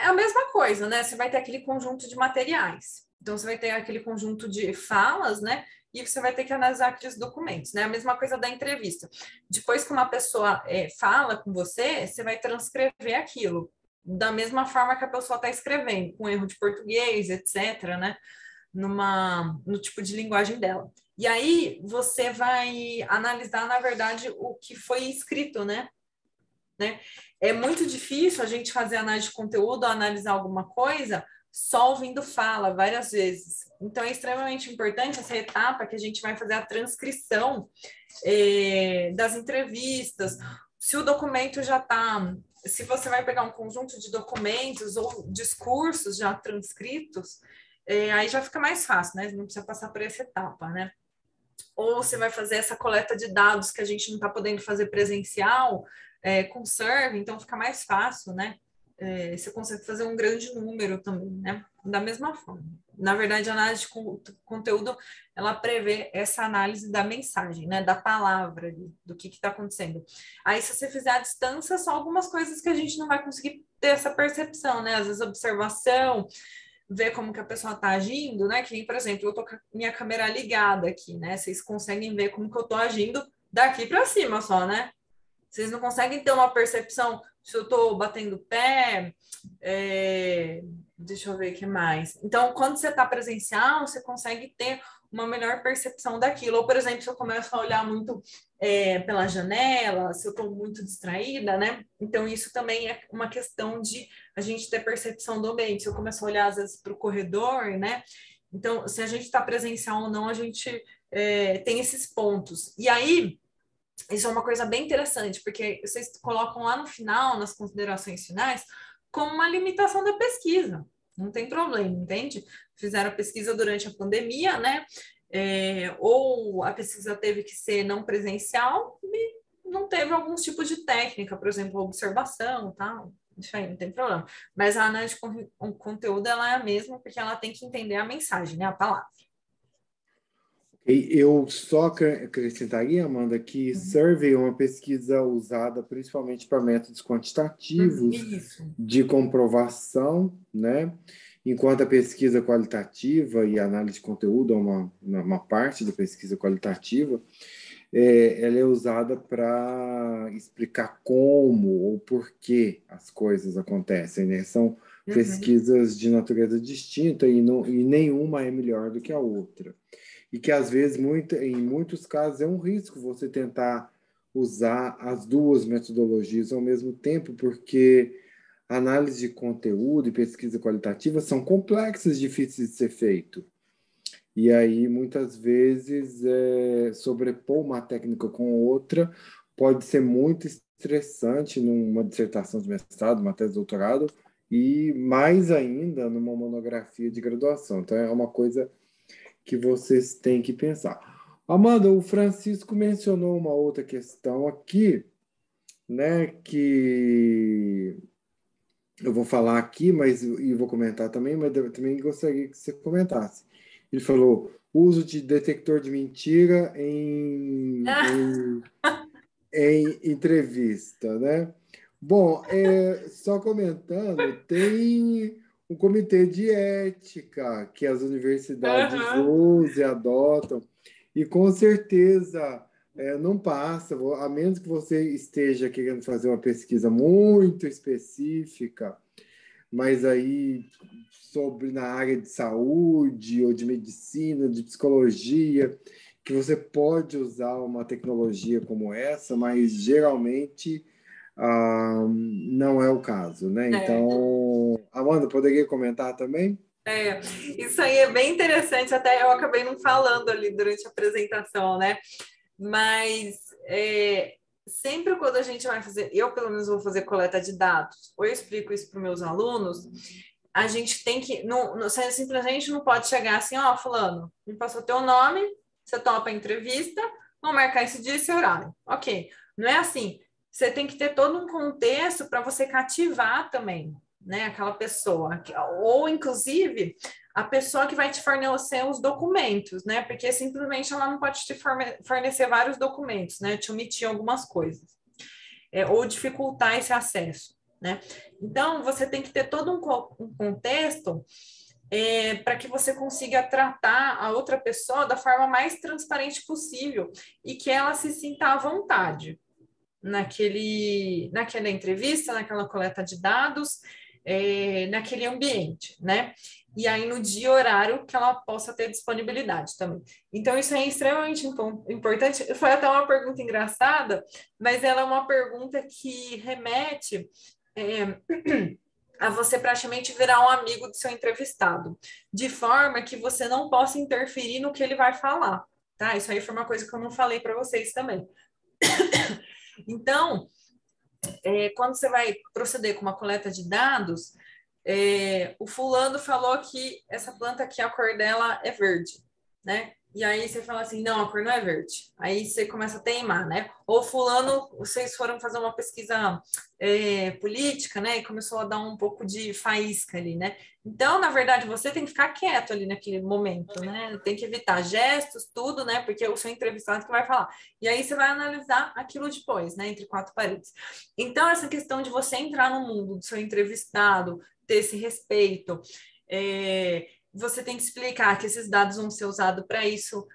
É a mesma coisa, né? Você vai ter aquele conjunto de materiais. Então, você vai ter aquele conjunto de falas, né? E você vai ter que analisar aqueles documentos, né? A mesma coisa da entrevista. Depois que uma pessoa fala com você, você vai transcrever aquilo da mesma forma que a pessoa está escrevendo, com erro de português, etc., né? No tipo de linguagem dela. E aí, você vai analisar, na verdade, o que foi escrito, né? É muito difícil a gente fazer análise de conteúdo, analisar alguma coisa só ouvindo fala várias vezes. Então, é extremamente importante essa etapa que a gente vai fazer a transcrição das entrevistas. Se o documento já está... Se você vai pegar um conjunto de documentos ou discursos já transcritos, aí já fica mais fácil, né? Não precisa passar por essa etapa, né? Ou você vai fazer essa coleta de dados que a gente não está podendo fazer presencial, com Serve, então fica mais fácil, né? Você consegue fazer um grande número também, né? Da mesma forma. Na verdade, a análise de conteúdo, ela prevê essa análise da mensagem, né? Da palavra, do que está acontecendo. Aí, se você fizer à distância, são algumas coisas que a gente não vai conseguir ter essa percepção, né? Às vezes, observação, ver como que a pessoa está agindo, né? Que nem, por exemplo, eu tô com a minha câmera ligada aqui, né? Vocês conseguem ver como que eu tô agindo daqui para cima só, né? Vocês não conseguem ter uma percepção se eu estou batendo pé, deixa eu ver o que mais. Então, quando você está presencial, você consegue ter uma melhor percepção daquilo. Ou, por exemplo, se eu começo a olhar muito pela janela, se eu estou muito distraída, né? Então, isso também é uma questão de a gente ter percepção do ambiente. Se eu começo a olhar, às vezes, para o corredor, né? Então, se a gente está presencial ou não, a gente tem esses pontos. E aí, isso é uma coisa bem interessante, porque vocês colocam lá no final, nas considerações finais, como uma limitação da pesquisa. Não tem problema, entende? Fizeram a pesquisa durante a pandemia, né? Ou a pesquisa teve que ser não presencial e não teve alguns tipos de técnica, por exemplo, observação, tal. Isso aí, não tem problema. Mas a análise de conteúdo, ela é a mesma, porque ela tem que entender a mensagem, né? A palavra. Eu só acrescentaria, Amanda, que survey é uma pesquisa usada principalmente para métodos quantitativos Isso. de comprovação, né? Enquanto a pesquisa qualitativa e a análise de conteúdo é uma parte da pesquisa qualitativa, ela é usada para explicar como ou por que as coisas acontecem, né? São pesquisas de natureza distinta e nenhuma é melhor do que a outra. E que, às vezes, em muitos casos, é um risco você tentar usar as duas metodologias ao mesmo tempo, porque análise de conteúdo e pesquisa qualitativa são complexas, difíceis de ser feito. E aí, muitas vezes, sobrepor uma técnica com outra pode ser muito estressante numa dissertação de mestrado, uma tese de doutorado, e mais ainda numa monografia de graduação. Então, é uma coisa que vocês têm que pensar. Amanda, o Francisco mencionou uma outra questão aqui, né, que eu vou falar aqui, e vou comentar também, mas eu também gostaria que você comentasse. Ele falou uso de detector de mentira em entrevista, né? Bom, só comentando, tem um comitê de ética que as universidades usam e adotam, e com certeza não passa, a menos que você esteja querendo fazer uma pesquisa muito específica, mas aí na área de saúde ou de medicina, de psicologia, que você pode usar uma tecnologia como essa, mas geralmente não é o caso, né? Então, Amanda, poderia comentar também? Isso aí é bem interessante, até eu acabei não falando ali durante a apresentação, né? Mas sempre quando a gente vai fazer, eu pelo menos vou fazer coleta de dados, ou eu explico isso para os meus alunos, a gente tem que, simplesmente não pode chegar assim, ó, fulano, me passou teu nome, você topa a entrevista, vamos marcar esse dia e esse horário. Ok, não é assim. Você tem que ter todo um contexto para você cativar também, né, aquela pessoa, ou inclusive a pessoa que vai te fornecer os documentos, né, porque simplesmente ela não pode te fornecer vários documentos, né, te omitir algumas coisas, ou dificultar esse acesso, né. Então, você tem que ter todo um contexto para que você consiga tratar a outra pessoa da forma mais transparente possível e que ela se sinta à vontade naquela entrevista, naquela coleta de dados, naquele ambiente, né? E aí no dia e horário que ela possa ter disponibilidade também. Então, isso é extremamente importante. Foi até uma pergunta engraçada, mas ela é uma pergunta que remete a você praticamente virar um amigo do seu entrevistado, de forma que você não possa interferir no que ele vai falar, tá? Isso aí foi uma coisa que eu não falei para vocês também. Então, quando você vai proceder com uma coleta de dados, o fulano falou que essa planta aqui, a cor dela é verde, né? E aí você fala assim, não, a cor não é verde. Aí você começa a teimar, né? Ou fulano, vocês foram fazer uma pesquisa política, né? E começou a dar um pouco de faísca ali, né? Então, na verdade, você tem que ficar quieto ali naquele momento, né? Tem que evitar gestos, tudo, né? Porque é o seu entrevistado que vai falar. E aí você vai analisar aquilo depois, né? Entre quatro paredes. Então, essa questão de você entrar no mundo do seu entrevistado, ter esse respeito, você tem que explicar que esses dados vão ser usados para isso,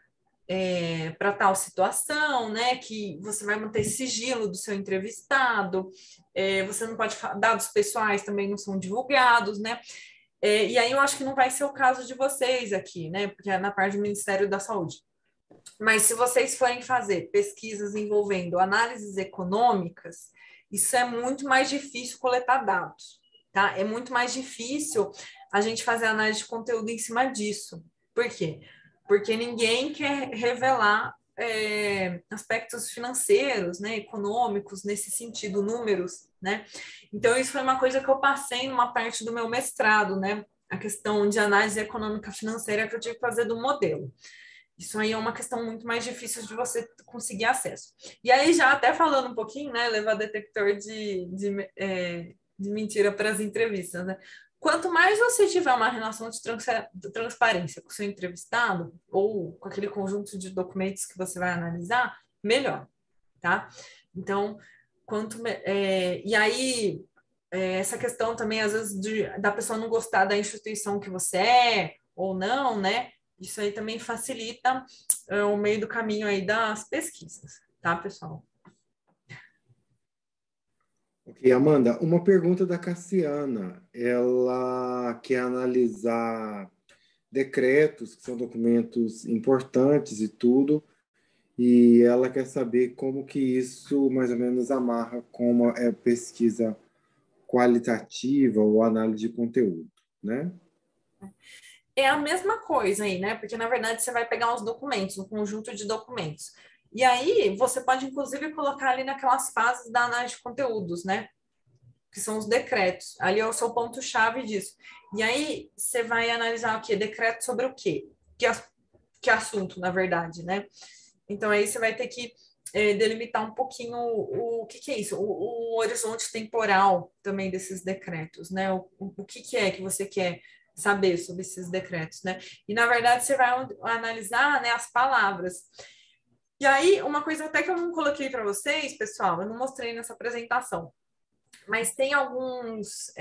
para tal situação, né? Que você vai manter sigilo do seu entrevistado, você não pode dados pessoais também não são divulgados, né? E aí eu acho que não vai ser o caso de vocês aqui, né? Porque é na parte do Ministério da Saúde. Mas se vocês forem fazer pesquisas envolvendo análises econômicas, isso é muito mais difícil coletar dados, tá? É muito mais difícil a gente fazer análise de conteúdo em cima disso. Por quê? Porque ninguém quer revelar aspectos financeiros, né, econômicos, nesse sentido, números, né? Então, isso foi uma coisa que eu passei numa parte do meu mestrado, né? A questão de análise econômica financeira que eu tive que fazer do modelo. Isso aí é uma questão muito mais difícil de você conseguir acesso. E aí, já até falando um pouquinho, né, levar detector de mentira para as entrevistas, né? Quanto mais você tiver uma relação de transparência com o seu entrevistado, ou com aquele conjunto de documentos que você vai analisar, melhor, tá? Então, e aí, essa questão também, às vezes, da pessoa não gostar da instituição que você é, ou não, né? Isso aí também facilita o meio do caminho aí das pesquisas, tá, pessoal? Ok, Amanda, uma pergunta da Cassiana. Ela quer analisar decretos, que são documentos importantes e tudo, e ela quer saber como que isso mais ou menos amarra com uma pesquisa qualitativa ou análise de conteúdo, né? É a mesma coisa aí, né? Porque, na verdade, você vai pegar os documentos, um conjunto de documentos. E aí, você pode, inclusive, colocar ali naquelas fases da análise de conteúdos, né? Que são os decretos. Ali é o seu ponto-chave disso. E aí, você vai analisar o quê? Decreto sobre o quê? Que assunto, na verdade, né? Então, aí você vai ter que delimitar um pouquinho o que é isso, o horizonte temporal também desses decretos, né? O que é que você quer saber sobre esses decretos, né? E, na verdade, você vai analisar, né, as palavras. E aí, uma coisa até que eu não coloquei para vocês, pessoal, eu não mostrei nessa apresentação, mas tem alguns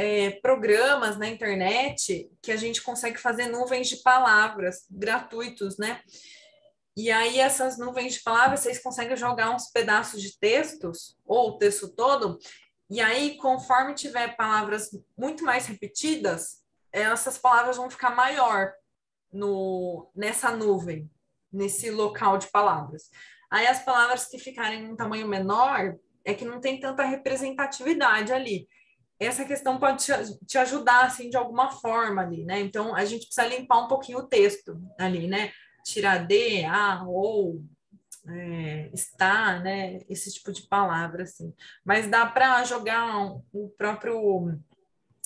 programas na internet que a gente consegue fazer nuvens de palavras gratuitos, né? E aí, essas nuvens de palavras, vocês conseguem jogar uns pedaços de textos, ou o texto todo, e aí, conforme tiver palavras muito mais repetidas, essas palavras vão ficar maior nessa nuvem, nesse local de palavras. Aí as palavras que ficarem em um tamanho menor é que não tem tanta representatividade ali. Essa questão pode te ajudar, assim, de alguma forma ali, né? Então, a gente precisa limpar um pouquinho o texto ali, né? Tirar de, a, ou, está, né? Esse tipo de palavra, assim. Mas dá para jogar o próprio...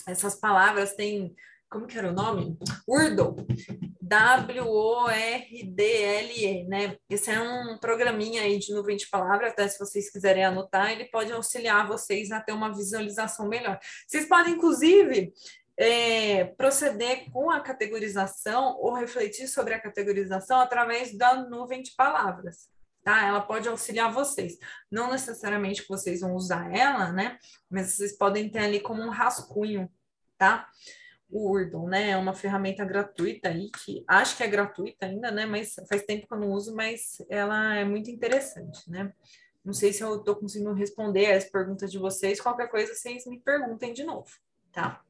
Essas palavras tem... Como que era o nome? Wordle. WORDLE, né? Esse é um programinha aí de nuvem de palavras, até se vocês quiserem anotar, ele pode auxiliar vocês a ter uma visualização melhor. Vocês podem, inclusive, proceder com a categorização ou refletir sobre a categorização através da nuvem de palavras. Tá? Ela pode auxiliar vocês. Não necessariamente que vocês vão usar ela, né? Mas vocês podem ter ali como um rascunho, tá? O Wordle, né? É uma ferramenta gratuita aí, que acho que é gratuita ainda, né? Mas faz tempo que eu não uso, mas ela é muito interessante, né? Não sei se eu estou conseguindo responder as perguntas de vocês. Qualquer coisa, vocês me perguntem de novo, tá?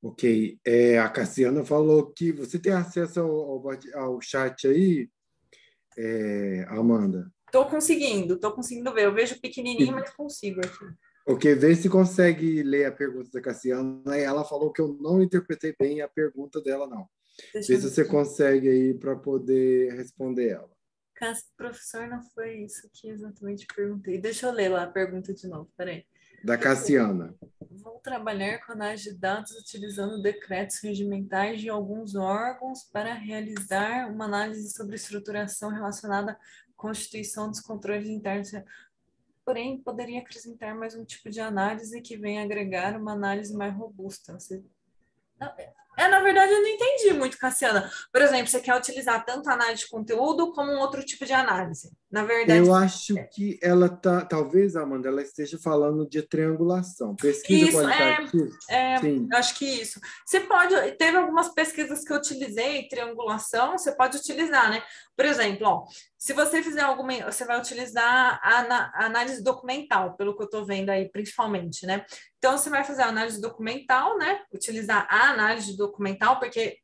Ok. A Cassiana falou que você tem acesso ao chat aí, Amanda. Estou conseguindo ver. Eu vejo pequenininho, mas consigo aqui. Ok, vê se consegue ler a pergunta da Cassiana. Ela falou que eu não interpretei bem a pergunta dela, não. Vê se você consegue aí para poder responder ela. Professor, não foi isso que exatamente perguntei. Deixa eu ler lá a pergunta de novo, peraí. Da Cassiana. Vou trabalhar com análise de dados utilizando decretos regimentais de alguns órgãos para realizar uma análise sobre estruturação relacionada à constituição dos controles internos. Porém, poderia acrescentar mais um tipo de análise que venha agregar uma análise mais robusta. Na verdade, eu não entendi muito, Cassiana. Por exemplo, você quer utilizar tanto análise de conteúdo como um outro tipo de análise. Na verdade... Eu acho que ela talvez, Amanda, ela esteja falando de triangulação. Pesquisa isso, qualitativa. Sim. Eu acho que isso. Você pode... Teve algumas pesquisas que eu utilizei, triangulação, você pode utilizar, né? Por exemplo, ó, se você fizer alguma... Você vai utilizar a análise documental, pelo que eu estou vendo aí, principalmente, né? Então, você vai fazer a análise documental, né? Utilizar a análise documental, porque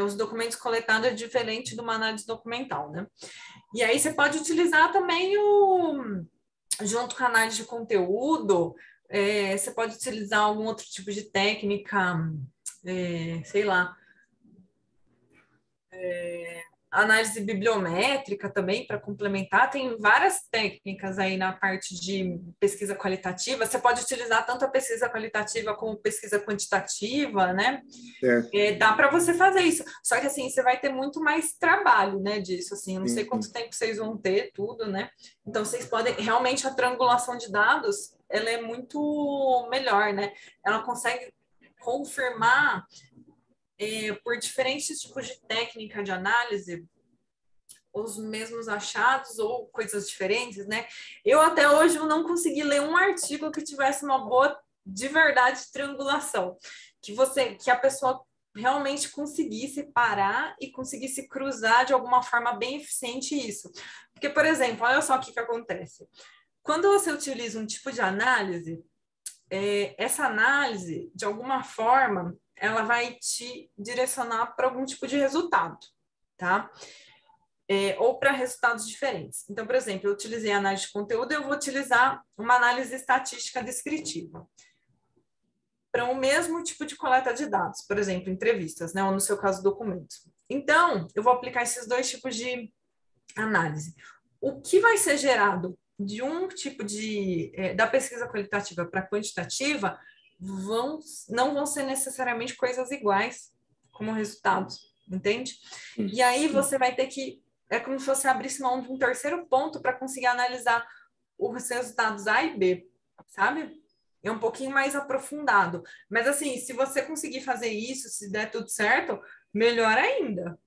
os documentos coletados é diferente de uma análise documental, né? E aí você pode utilizar também junto com a análise de conteúdo, você pode utilizar algum outro tipo de técnica, sei lá, análise bibliométrica também para complementar. Tem várias técnicas aí na parte de pesquisa qualitativa. Você pode utilizar tanto a pesquisa qualitativa como pesquisa quantitativa, né? Dá para você fazer isso. Só que assim, você vai ter muito mais trabalho, né, disso. Assim, eu não sei quanto tempo vocês vão ter, tudo, né? Então, vocês podem... Realmente, a triangulação de dados, ela é muito melhor, né? Ela consegue confirmar por diferentes tipos de técnica de análise, os mesmos achados ou coisas diferentes, né? Eu até hoje eu não consegui ler um artigo que tivesse uma boa, de verdade, triangulação, que a pessoa realmente conseguisse parar e conseguisse cruzar de alguma forma bem eficiente isso. Porque, por exemplo, olha só o que acontece. Quando você utiliza um tipo de análise, essa análise, de alguma forma, ela vai te direcionar para algum tipo de resultado, tá? Ou para resultados diferentes. Então, por exemplo, eu utilizei a análise de conteúdo, eu vou utilizar uma análise estatística descritiva para o mesmo tipo de coleta de dados, por exemplo, entrevistas, né? Ou no seu caso, documentos. Então, eu vou aplicar esses dois tipos de análise. O que vai ser gerado de um tipo da pesquisa qualitativa para quantitativa não vão ser necessariamente coisas iguais como resultados, entende? E aí você vai ter que, é como se você abrisse mão de um terceiro ponto para conseguir analisar os resultados A e B, sabe? É um pouquinho mais aprofundado. Mas assim, se você conseguir fazer isso, se der tudo certo, melhor ainda.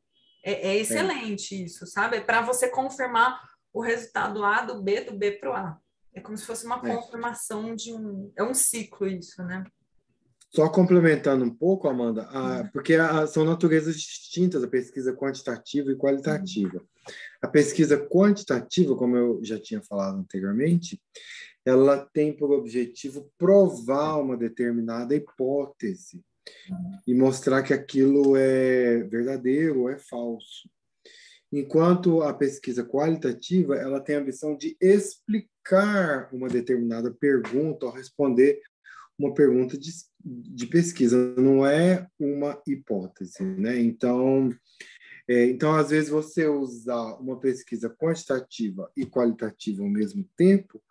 É excelente isso, sabe? Para você confirmar o resultado A do B para o A. É como se fosse uma confirmação de é um ciclo isso, né? Só complementando um pouco, Amanda, porque são naturezas distintas a pesquisa quantitativa e qualitativa. A pesquisa quantitativa, como eu já tinha falado anteriormente, ela tem por objetivo provar uma determinada hipótese e mostrar que aquilo é verdadeiro ou é falso. Enquanto a pesquisa qualitativa, ela tem a missão de explicar uma determinada pergunta ou responder uma pergunta de pesquisa, não é uma hipótese, né? Então, às vezes, você usar uma pesquisa quantitativa e qualitativa ao mesmo tempo,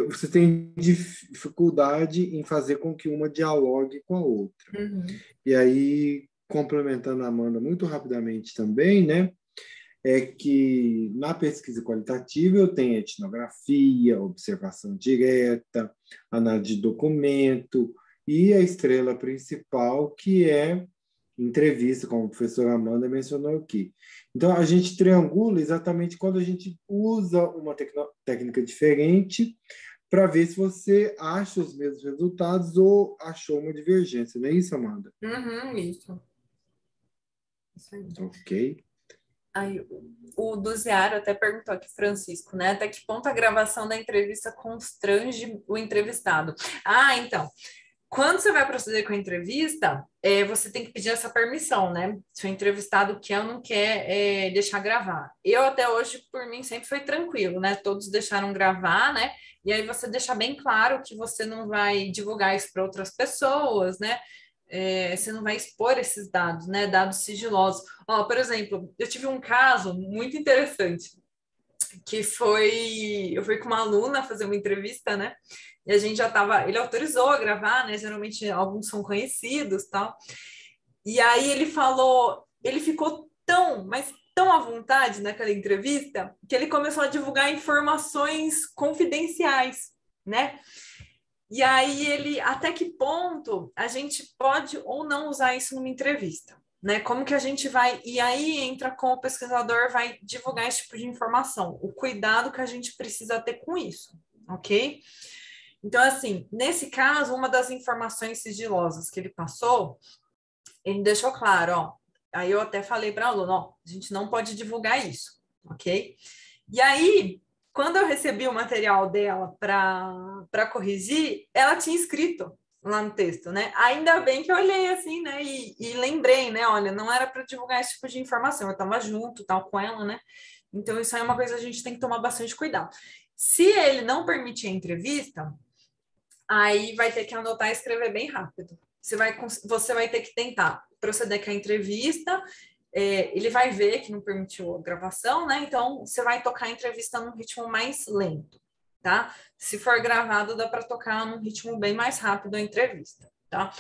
você tem dificuldade em fazer com que uma dialogue com a outra. Uhum. E aí, complementando a Amanda muito rapidamente também, né? É que na pesquisa qualitativa eu tenho etnografia, observação direta, análise de documento e a estrela principal, que é entrevista, como a professora Amanda mencionou aqui. Então, a gente triangula exatamente quando a gente usa uma técnica diferente para ver se você acha os mesmos resultados ou achou uma divergência. Não é isso, Amanda? Uhum, isso. Isso aí. Ok. Aí, o Duziário até perguntou aqui, Francisco, né? Até que ponto a gravação da entrevista constrange o entrevistado? Ah, então, quando você vai proceder com a entrevista, você tem que pedir essa permissão, né? Se o entrevistado quer ou não quer deixar gravar. Eu até hoje, por mim, sempre foi tranquilo, né? Todos deixaram gravar, né? E aí você deixa bem claro que você não vai divulgar isso para outras pessoas, né? Você não vai expor esses dados, né? Dados sigilosos. Ó, por exemplo, eu tive um caso muito interessante, que foi, eu fui com uma aluna fazer uma entrevista, né? E a gente já estava, ele autorizou a gravar, né? Geralmente alguns são conhecidos, tal. E aí ele falou, ele ficou tão, mas tão à vontade naquela entrevista, que ele começou a divulgar informações confidenciais, né? E aí ele, até que ponto a gente pode ou não usar isso numa entrevista, né? Como que a gente vai, e aí entra como o pesquisador vai divulgar esse tipo de informação, o cuidado que a gente precisa ter com isso, ok? Então, assim, nesse caso, uma das informações sigilosas que ele passou, ele deixou claro, ó, aí eu até falei para a aluna, ó, a gente não pode divulgar isso, ok? E aí, quando eu recebi o material dela para corrigir, ela tinha escrito lá no texto, né? Ainda bem que eu olhei assim, né? E lembrei, né? Olha, não era para divulgar esse tipo de informação, eu estava junto, tal, com ela, né? Então, isso aí é uma coisa que a gente tem que tomar bastante cuidado. Se ele não permitir a entrevista, aí vai ter que anotar e escrever bem rápido. Você vai ter que tentar proceder com a entrevista, ele vai ver que não permitiu a gravação, né? Então, você vai tocar a entrevista num ritmo mais lento, tá? Se for gravado, dá para tocar num ritmo bem mais rápido a entrevista, tá?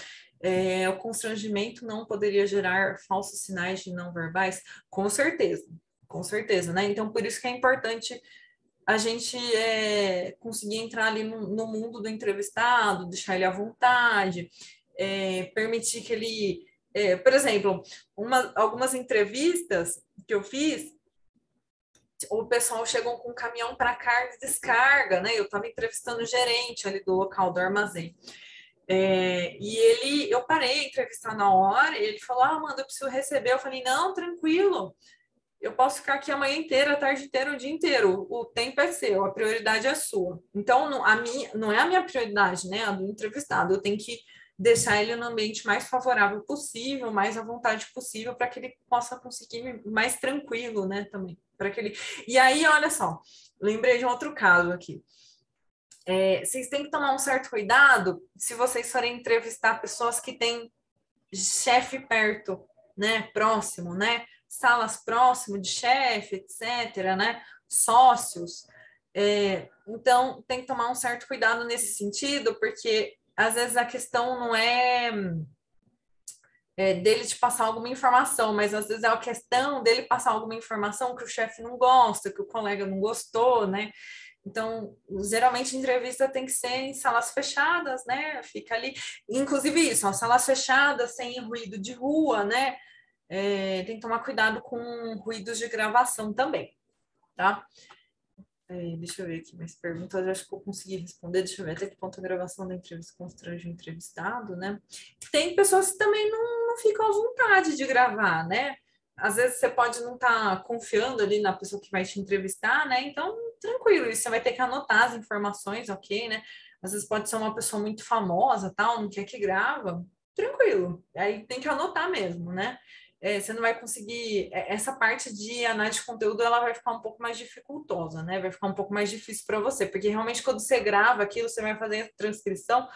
O constrangimento não poderia gerar falsos sinais de não verbais? Com certeza, né? Então, por isso que é importante a gente conseguir entrar ali no mundo do entrevistado, deixar ele à vontade, permitir que ele... por exemplo, algumas entrevistas que eu fiz, o pessoal chegou com um caminhão para carga e descarga, né? Eu estava entrevistando o gerente ali do local do armazém. E eu parei a entrevistar na hora, e ele falou, Amanda, eu preciso receber. Eu falei, não, tranquilo, eu posso ficar aqui a manhã inteira, a tarde inteira, o dia inteiro. O tempo é seu, a prioridade é sua. Então, não é a minha prioridade, né? A do entrevistado. Eu tenho que deixar ele no ambiente mais favorável possível, mais à vontade possível, para que ele possa conseguir mais tranquilo, né? Também. Para que ele... E aí, olha só, lembrei de um outro caso aqui. Vocês têm que tomar um certo cuidado se vocês forem entrevistar pessoas que têm chefe perto, né? Próximo, né? Salas próximo de chefe, etc., né? Sócios. Então, tem que tomar um certo cuidado nesse sentido, porque às vezes a questão não dele te passar alguma informação, mas às vezes é a questão dele passar alguma informação que o chefe não gosta, que o colega não gostou, né? Então, geralmente entrevista tem que ser em salas fechadas, né? Fica ali, inclusive isso, ó, salas fechadas, sem ruído de rua, né? Tem que tomar cuidado com ruídos de gravação também, tá? Deixa eu ver aqui mais perguntas, acho que eu consegui responder. Deixa eu ver até que ponto a gravação da entrevista constrange o entrevistado, né? Tem pessoas que também não ficam à vontade de gravar, né? Às vezes você pode não estar confiando ali na pessoa que vai te entrevistar, né? Então, tranquilo, isso você vai ter que anotar as informações, ok, né? Às vezes pode ser uma pessoa muito famosa, tal, não quer que grava, tranquilo. Aí tem que anotar mesmo, né? você não vai conseguir, essa parte de análise de conteúdo, ela vai ficar um pouco mais dificultosa, né? Vai ficar um pouco mais difícil para você, porque realmente quando você grava aquilo, você vai fazer a transcrição,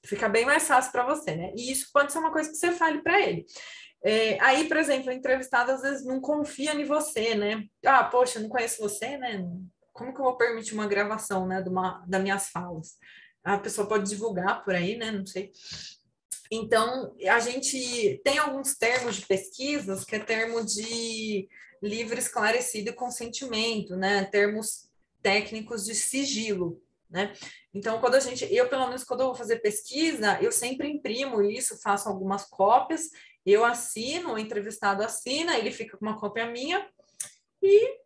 fica bem mais fácil para você, né? E isso pode ser uma coisa que você fale para ele. Aí, por exemplo, o entrevistado às vezes não confia em você, né? Ah, poxa, eu não conheço você, né? Como que eu vou permitir uma gravação, né, das minhas falas? A pessoa pode divulgar por aí, né? Não sei. Então, a gente tem alguns termos de pesquisas, que é termo de livre, esclarecido e consentimento, né? Termos técnicos de sigilo, né? Então, eu pelo menos quando eu vou fazer pesquisa, eu sempre imprimo isso, faço algumas cópias, eu assino, o entrevistado assina, ele fica com uma cópia minha e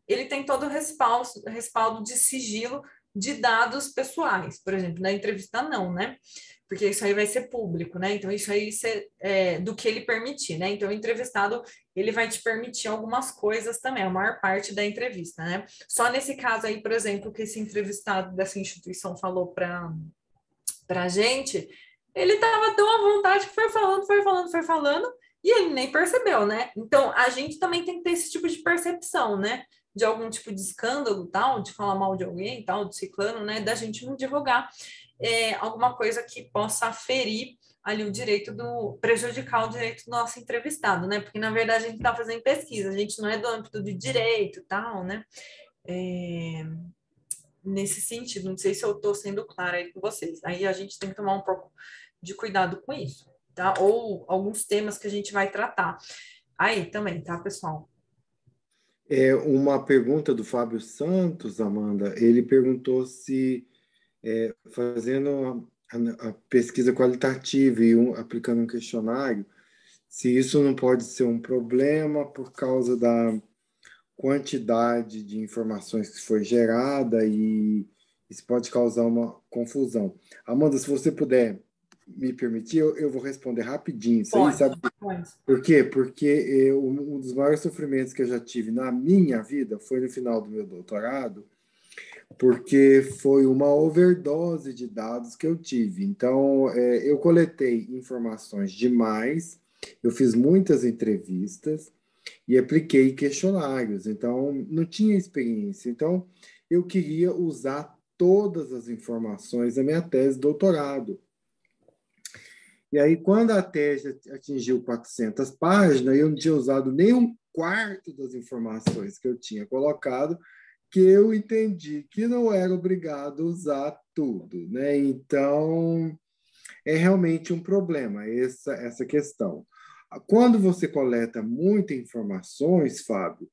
ele tem todo o respaldo de sigilo de dados pessoais, por exemplo, na entrevista não, né? Porque isso aí vai ser público, né? Então, isso aí do que ele permitir, né? Então, o entrevistado, ele vai te permitir algumas coisas também, a maior parte da entrevista, né? Só nesse caso aí, por exemplo, que esse entrevistado dessa instituição falou para a gente, ele estava tão à vontade que foi falando, e ele nem percebeu, né? Então, a gente também tem que ter esse tipo de percepção, né? De algum tipo de escândalo, tal, de falar mal de alguém, tal, de ciclano, né? Da gente não divulgar alguma coisa que possa ferir ali prejudicar o direito do nosso entrevistado, né? Porque, na verdade, a gente está fazendo pesquisa, a gente não é do âmbito de direito, tal, né? Nesse sentido, não sei se eu estou sendo clara aí com vocês. Aí a gente tem que tomar um pouco de cuidado com isso, tá? Ou alguns temas que a gente vai tratar. Aí também, tá, pessoal? Uma pergunta do Fábio Santos, Amanda, ele perguntou se, fazendo a pesquisa qualitativa e aplicando um questionário, se isso não pode ser um problema por causa da quantidade de informações que foi gerada e isso pode causar uma confusão. Amanda, se você puder me permitir, eu vou responder rapidinho isso aí, Pode, sabe? pode. Por quê? Porque um dos maiores sofrimentos que eu já tive na minha vida foi no final do meu doutorado, porque foi uma overdose de dados que eu tive. Então, eu coletei informações demais, eu fiz muitas entrevistas e apliquei questionários. Então, não tinha experiência. Então, eu queria usar todas as informações da minha tese de doutorado. E aí, quando a tese atingiu 400 páginas, eu não tinha usado nem um quarto das informações que eu tinha colocado, que eu entendi que não era obrigado a usar tudo, né? Então, é realmente um problema essa questão. Quando você coleta muitas informações, Fábio,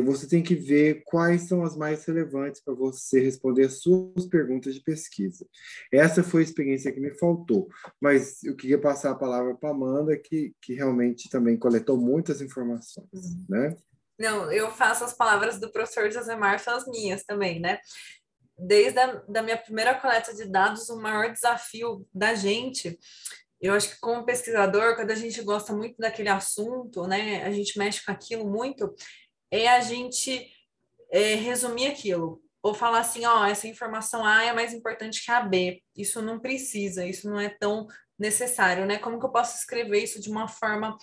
você tem que ver quais são as mais relevantes para você responder as suas perguntas de pesquisa. Essa foi a experiência que me faltou, mas eu queria passar a palavra para a Amanda, que realmente também coletou muitas informações, né? Não, eu faço as palavras do professor José Márcio as minhas também, né? Desde da minha primeira coleta de dados, o maior desafio da gente, eu acho que como pesquisador, quando a gente gosta muito daquele assunto, né, a gente mexe com aquilo muito, é a gente resumir aquilo. Ou falar assim, ó, essa informação A é mais importante que a B. Isso não precisa, isso não é tão necessário, né? Como que eu posso escrever isso de uma forma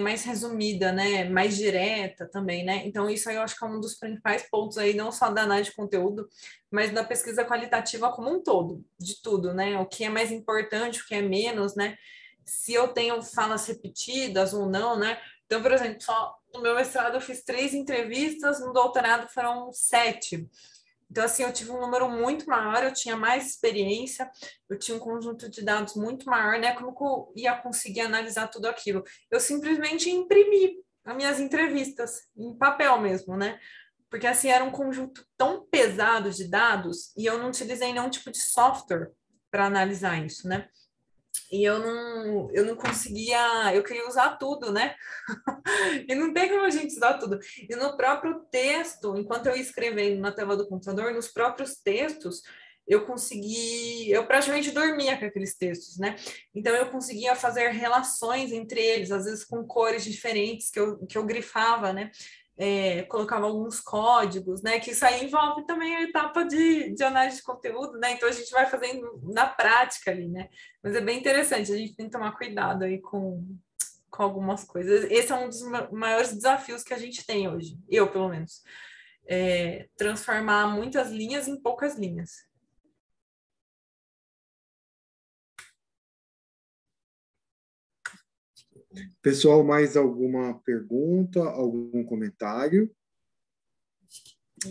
mais resumida, né? Mais direta também, né? Então, isso aí eu acho que é um dos principais pontos aí, não só da análise de conteúdo, mas da pesquisa qualitativa como um todo, de tudo, né? O que é mais importante, o que é menos, né? Se eu tenho falas repetidas ou não, né? Então, por exemplo, só no meu mestrado eu fiz 3 entrevistas, no doutorado foram 7. Então, assim, eu tive um número muito maior, eu tinha mais experiência, eu tinha um conjunto de dados muito maior, né? Como que eu ia conseguir analisar tudo aquilo? Eu simplesmente imprimi as minhas entrevistas em papel mesmo, né? Porque, assim, era um conjunto tão pesado de dados e eu não utilizei nenhum tipo de software para analisar isso, né? E eu não conseguia, eu queria usar tudo, né? E não tem como a gente usar tudo. E no próprio texto, enquanto eu ia escrevendo na tela do computador, nos próprios textos, eu praticamente dormia com aqueles textos, né? Então eu conseguia fazer relações entre eles, às vezes com cores diferentes que eu grifava, né? Colocava alguns códigos, né? Que isso aí envolve também a etapa de análise de conteúdo, né? Então a gente vai fazendo na prática ali, né? Mas é bem interessante, a gente tem que tomar cuidado aí com com algumas coisas. Esse é um dos maiores desafios que a gente tem hoje, eu, pelo menos. Transformar muitas linhas em poucas linhas. Pessoal, mais alguma pergunta, algum comentário?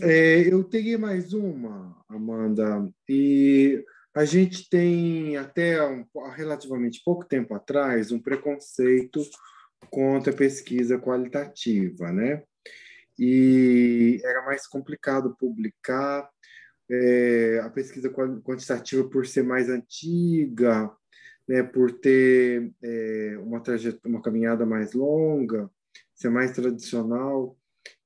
Eu teria mais uma, Amanda, e a gente tem até relativamente pouco tempo atrás um preconceito contra a pesquisa qualitativa, né? E era mais complicado publicar, a pesquisa quantitativa por ser mais antiga, né, por ter uma caminhada mais longa, ser mais tradicional,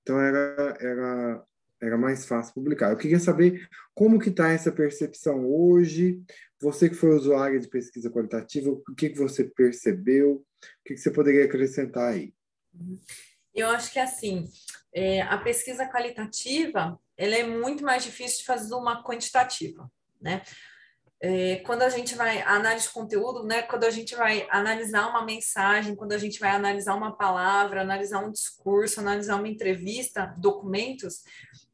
então era mais fácil publicar. Eu queria saber como que está essa percepção hoje, você que foi usuária de pesquisa qualitativa, o que você percebeu, o que você poderia acrescentar aí? Eu acho que, assim, a pesquisa qualitativa, ela é muito mais difícil de fazer uma quantitativa, né? Quando a gente vai análise de conteúdo, né? Quando a gente vai analisar uma mensagem, quando a gente vai analisar uma palavra, analisar um discurso, analisar uma entrevista, documentos,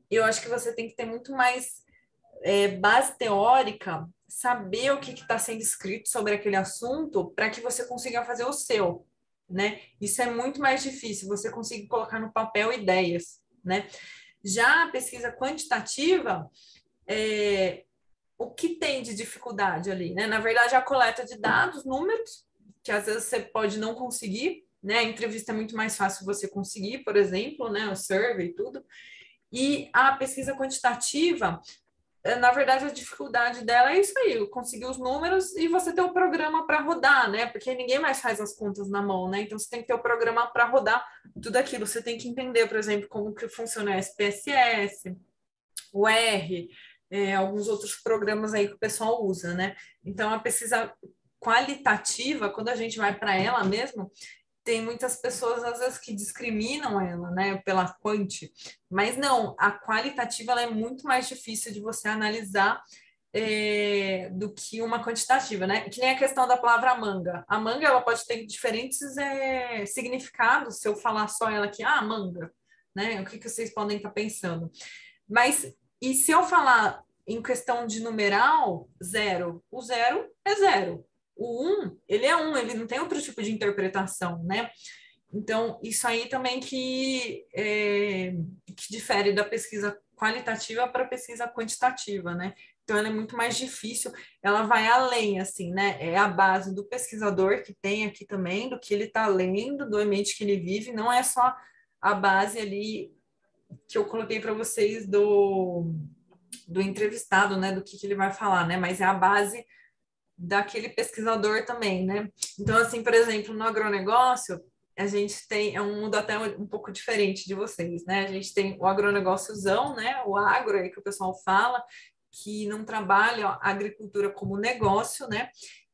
eu acho que você tem que ter muito mais base teórica, saber o que está sendo escrito sobre aquele assunto para que você consiga fazer o seu, né? Isso é muito mais difícil, você conseguir colocar no papel ideias, né? Já a pesquisa quantitativa, o que tem de dificuldade ali, né? Na verdade, a coleta de dados, números, que às vezes você pode não conseguir, né? A entrevista é muito mais fácil você conseguir, por exemplo, né? O survey e tudo. E a pesquisa quantitativa, na verdade, a dificuldade dela é isso aí, conseguir os números e você ter o programa para rodar, né? Porque ninguém mais faz as contas na mão, né? Então, você tem que ter o programa para rodar tudo aquilo. Você tem que entender, por exemplo, como que funciona o SPSS, o R, alguns outros programas aí que o pessoal usa, né? Então, a pesquisa qualitativa, quando a gente vai para ela mesmo, tem muitas pessoas, às vezes, que discriminam ela, né, pela quanti, mas não, a qualitativa ela é muito mais difícil de você analisar do que uma quantitativa, né? Que nem a questão da palavra manga. A manga, ela pode ter diferentes significados, se eu falar só ela aqui, manga, né? O que vocês podem estar pensando? Mas, e se eu falar em questão de numeral, zero, o zero é zero. O ele é ele não tem outro tipo de interpretação, né? Então, isso aí também que difere da pesquisa qualitativa para a pesquisa quantitativa, né? Então, ela é muito mais difícil, ela vai além, assim, né? É a base do pesquisador que tem aqui também, do que ele está lendo, do ambiente que ele vive, não é só a base ali que eu coloquei para vocês do entrevistado, né? Do que ele vai falar, né? Mas é a base daquele pesquisador também, né? Então, assim, por exemplo, no agronegócio, a gente tem, um mundo até um pouco diferente de vocês, né? A gente tem o agronegóciozão, né? O agro aí que o pessoal fala, que não trabalha a agricultura como negócio, né?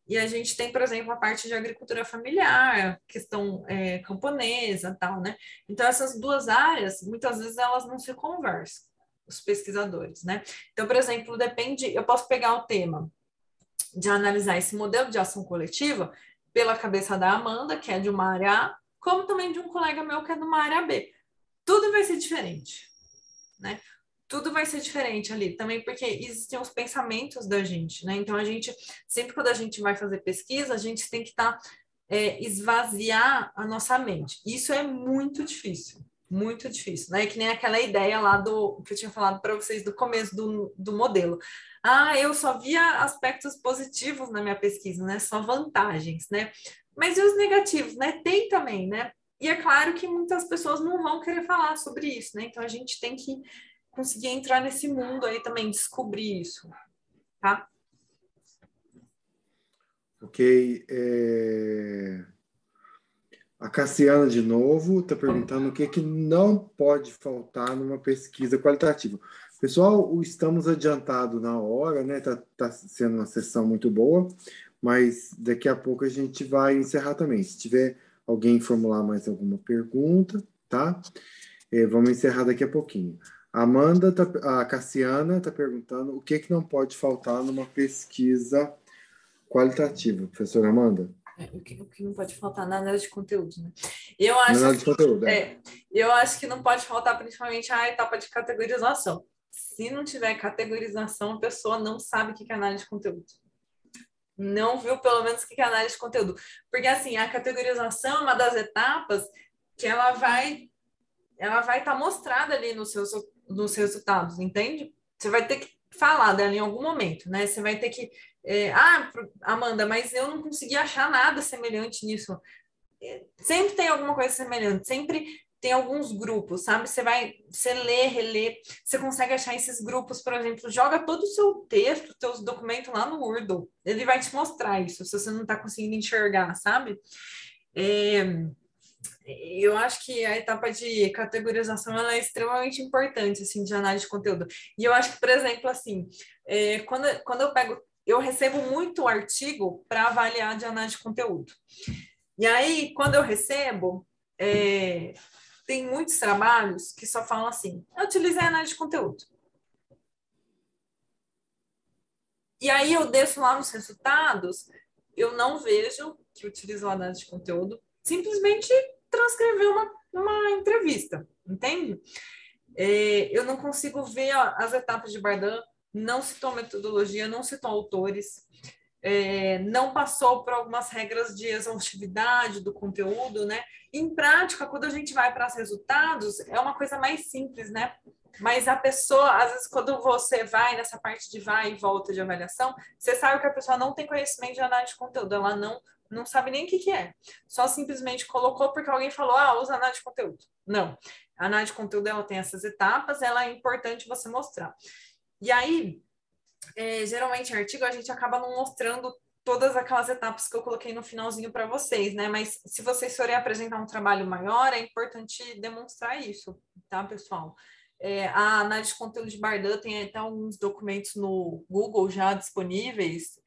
E a gente tem, por exemplo, a parte de agricultura familiar, questão camponesa, tal, né? Então, essas duas áreas, muitas vezes, elas não se conversam, os pesquisadores, né? Então, por exemplo, depende, eu posso pegar o tema de analisar esse modelo de ação coletiva pela cabeça da Amanda, que é de uma área A, como também de um colega meu que é de uma área B. Tudo vai ser diferente, né? Tudo vai ser diferente ali, também porque existem os pensamentos da gente, né? Então, a gente, sempre quando a gente vai fazer pesquisa, a gente tem que esvaziar a nossa mente. Isso é muito difícil, né? Que nem aquela ideia lá do que eu tinha falado para vocês do começo do modelo. Eu só via aspectos positivos na minha pesquisa, né? Só vantagens, né? Mas e os negativos, né? Tem também, né? E é claro que muitas pessoas não vão querer falar sobre isso, né? Então a gente tem que conseguir entrar nesse mundo aí também, descobrir isso, tá? Ok. A Cassiana, de novo, está perguntando o que não pode faltar numa pesquisa qualitativa. Pessoal, estamos adiantados na hora, né? Tá sendo uma sessão muito boa, mas daqui a pouco a gente vai encerrar também. Se tiver alguém formular mais alguma pergunta, tá? Vamos encerrar daqui a pouquinho. A Cassiana está perguntando o que não pode faltar numa pesquisa qualitativa, professora Amanda? O que não pode faltar na análise de conteúdo, né? Eu acho, Análise de conteúdo, eu acho que não pode faltar principalmente a etapa de categorização. Se não tiver categorização, a pessoa não sabe o que é análise de conteúdo. Não viu, pelo menos, o que é análise de conteúdo. Porque, assim, a categorização é uma das etapas que ela vai estar mostrada ali nos resultados, entende? Você vai ter que falar dela em algum momento, né? Você vai ter que... Amanda, mas eu não consegui achar nada semelhante nisso. Sempre tem alguma coisa semelhante, sempre tem alguns grupos, sabe? Você lê, relê, você consegue achar esses grupos, por exemplo, joga todo o seu texto, seus documentos lá no Wordle, ele vai te mostrar isso, se você não está conseguindo enxergar, sabe? Eu acho que a etapa de categorização ela é extremamente importante, assim, de análise de conteúdo. E eu acho que, por exemplo, assim, quando eu recebo muito artigo para avaliar de análise de conteúdo. E aí, quando eu recebo, tem muitos trabalhos que só falam assim, eu utilizei análise de conteúdo. E aí eu desço lá nos resultados, eu não vejo que utilizou análise de conteúdo, simplesmente transcreveu uma entrevista, entende? Eu não consigo ver as etapas de Bardan, não citou metodologia, não citou autores, não passou por algumas regras de exaustividade do conteúdo, né? Em prática, quando a gente vai para os resultados, é uma coisa mais simples, né? Mas a pessoa, às vezes, quando você vai nessa parte de vai e volta de avaliação, você sabe que a pessoa não tem conhecimento de análise de conteúdo, ela não sabe nem o que é. Só simplesmente colocou porque alguém falou, usa análise de conteúdo. Não. A análise de conteúdo, ela tem essas etapas, ela é importante você mostrar. E aí, geralmente em artigo a gente acaba não mostrando todas aquelas etapas que eu coloquei no finalzinho para vocês, né? Mas se vocês forem apresentar um trabalho maior, é importante demonstrar isso, tá, pessoal? A análise de conteúdo de Bardan tem até alguns documentos no Google já disponíveis,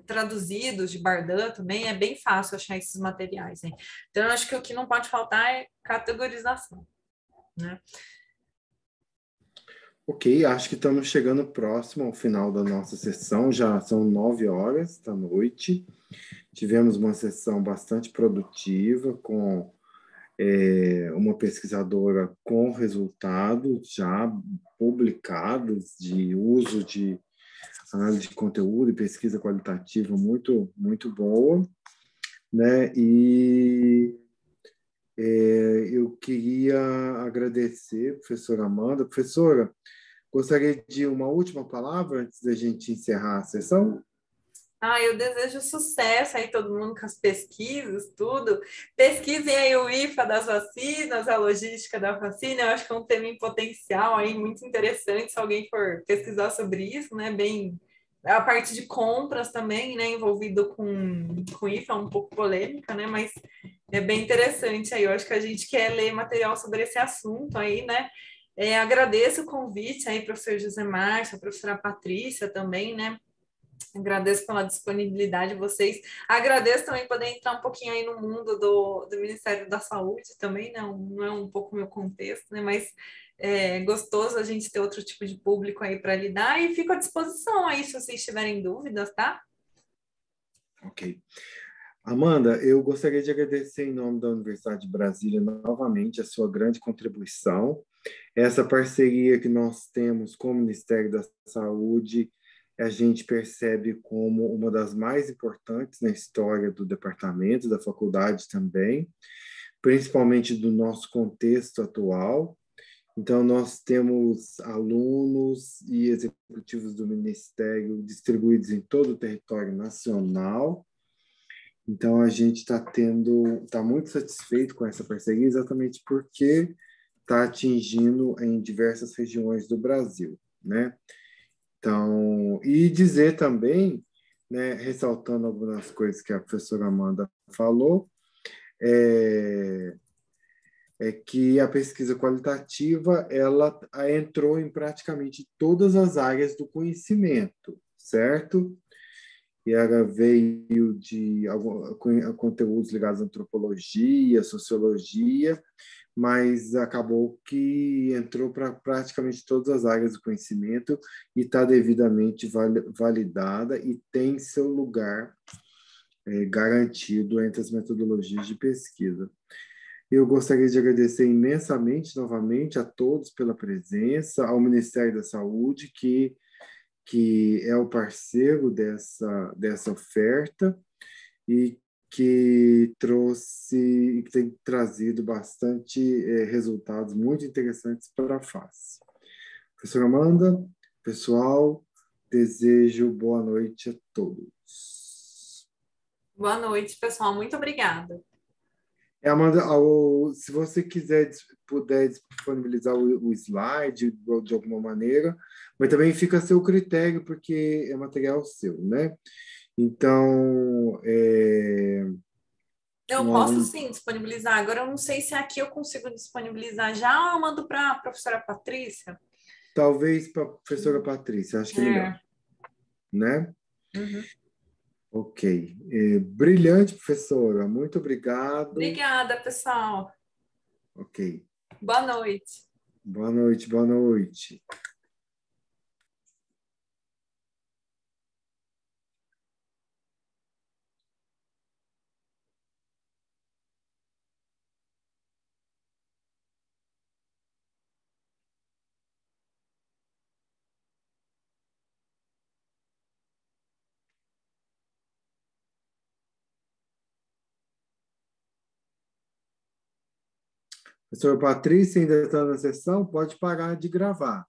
traduzidos de Bardan também, é bem fácil achar esses materiais, hein? Então, eu acho que o que não pode faltar é categorização, né? Ok, acho que estamos chegando próximo ao final da nossa sessão, já são 9 horas da noite. Tivemos uma sessão bastante produtiva, com uma pesquisadora com resultados já publicados de uso de análise de conteúdo e pesquisa qualitativa muito, muito boa, né? E eu queria agradecer, professora Amanda. Professora, gostaria de uma última palavra antes da gente encerrar a sessão? Eu desejo sucesso aí todo mundo com as pesquisas, tudo. Pesquisem aí o IFA das vacinas, a logística da vacina. Eu acho que é um tema em potencial aí muito interessante se alguém for pesquisar sobre isso, né? Bem, a parte de compras também, né? Envolvido com IFA, é um pouco polêmica, né? Mas é bem interessante aí. Eu acho que a gente quer ler material sobre esse assunto aí, né? Agradeço o convite aí, professor José Márcio, a professora Patrícia também, né? Agradeço pela disponibilidade de vocês. Agradeço também poder entrar um pouquinho aí no mundo do Ministério da Saúde também, né? Não é um pouco meu contexto, né? Mas é gostoso a gente ter outro tipo de público aí para lidar e fico à disposição aí se vocês tiverem dúvidas, tá? Ok. Amanda, eu gostaria de agradecer em nome da Universidade de Brasília novamente a sua grande contribuição. Essa parceria que nós temos com o Ministério da Saúde, a gente percebe como uma das mais importantes na história do departamento, da faculdade também, principalmente do nosso contexto atual. Então, nós temos alunos e executivos do Ministério distribuídos em todo o território nacional. Então, a gente está muito satisfeito com essa parceria, exatamente porque está atingindo em diversas regiões do Brasil, né? Então, e dizer também, né, ressaltando algumas coisas que a professora Amanda falou, é que a pesquisa qualitativa ela entrou em praticamente todas as áreas do conhecimento, certo? E ela veio de conteúdos ligados à antropologia, sociologia, mas acabou que entrou para praticamente todas as áreas do conhecimento e está devidamente validada e tem seu lugar garantido entre as metodologias de pesquisa. Eu gostaria de agradecer imensamente, novamente, a todos pela presença, ao Ministério da Saúde, que é o parceiro dessa oferta e que tem trazido bastante resultados muito interessantes para a FACE. Professora Amanda, pessoal, desejo boa noite a todos. Boa noite, pessoal. Muito obrigada. Amanda, se você puder disponibilizar o slide de alguma maneira, mas também fica a seu critério, porque é material seu, né? Então, Eu posso sim disponibilizar. Agora, eu não sei se aqui eu consigo disponibilizar já ou eu mando para a professora Patrícia. Talvez para a professora Patrícia, acho que é melhor, né? Uhum. Ok. Brilhante, professora. Muito obrigado. Obrigada, pessoal. Ok. Boa noite. Boa noite, boa noite. Professora Patrícia ainda está na sessão? Pode parar de gravar.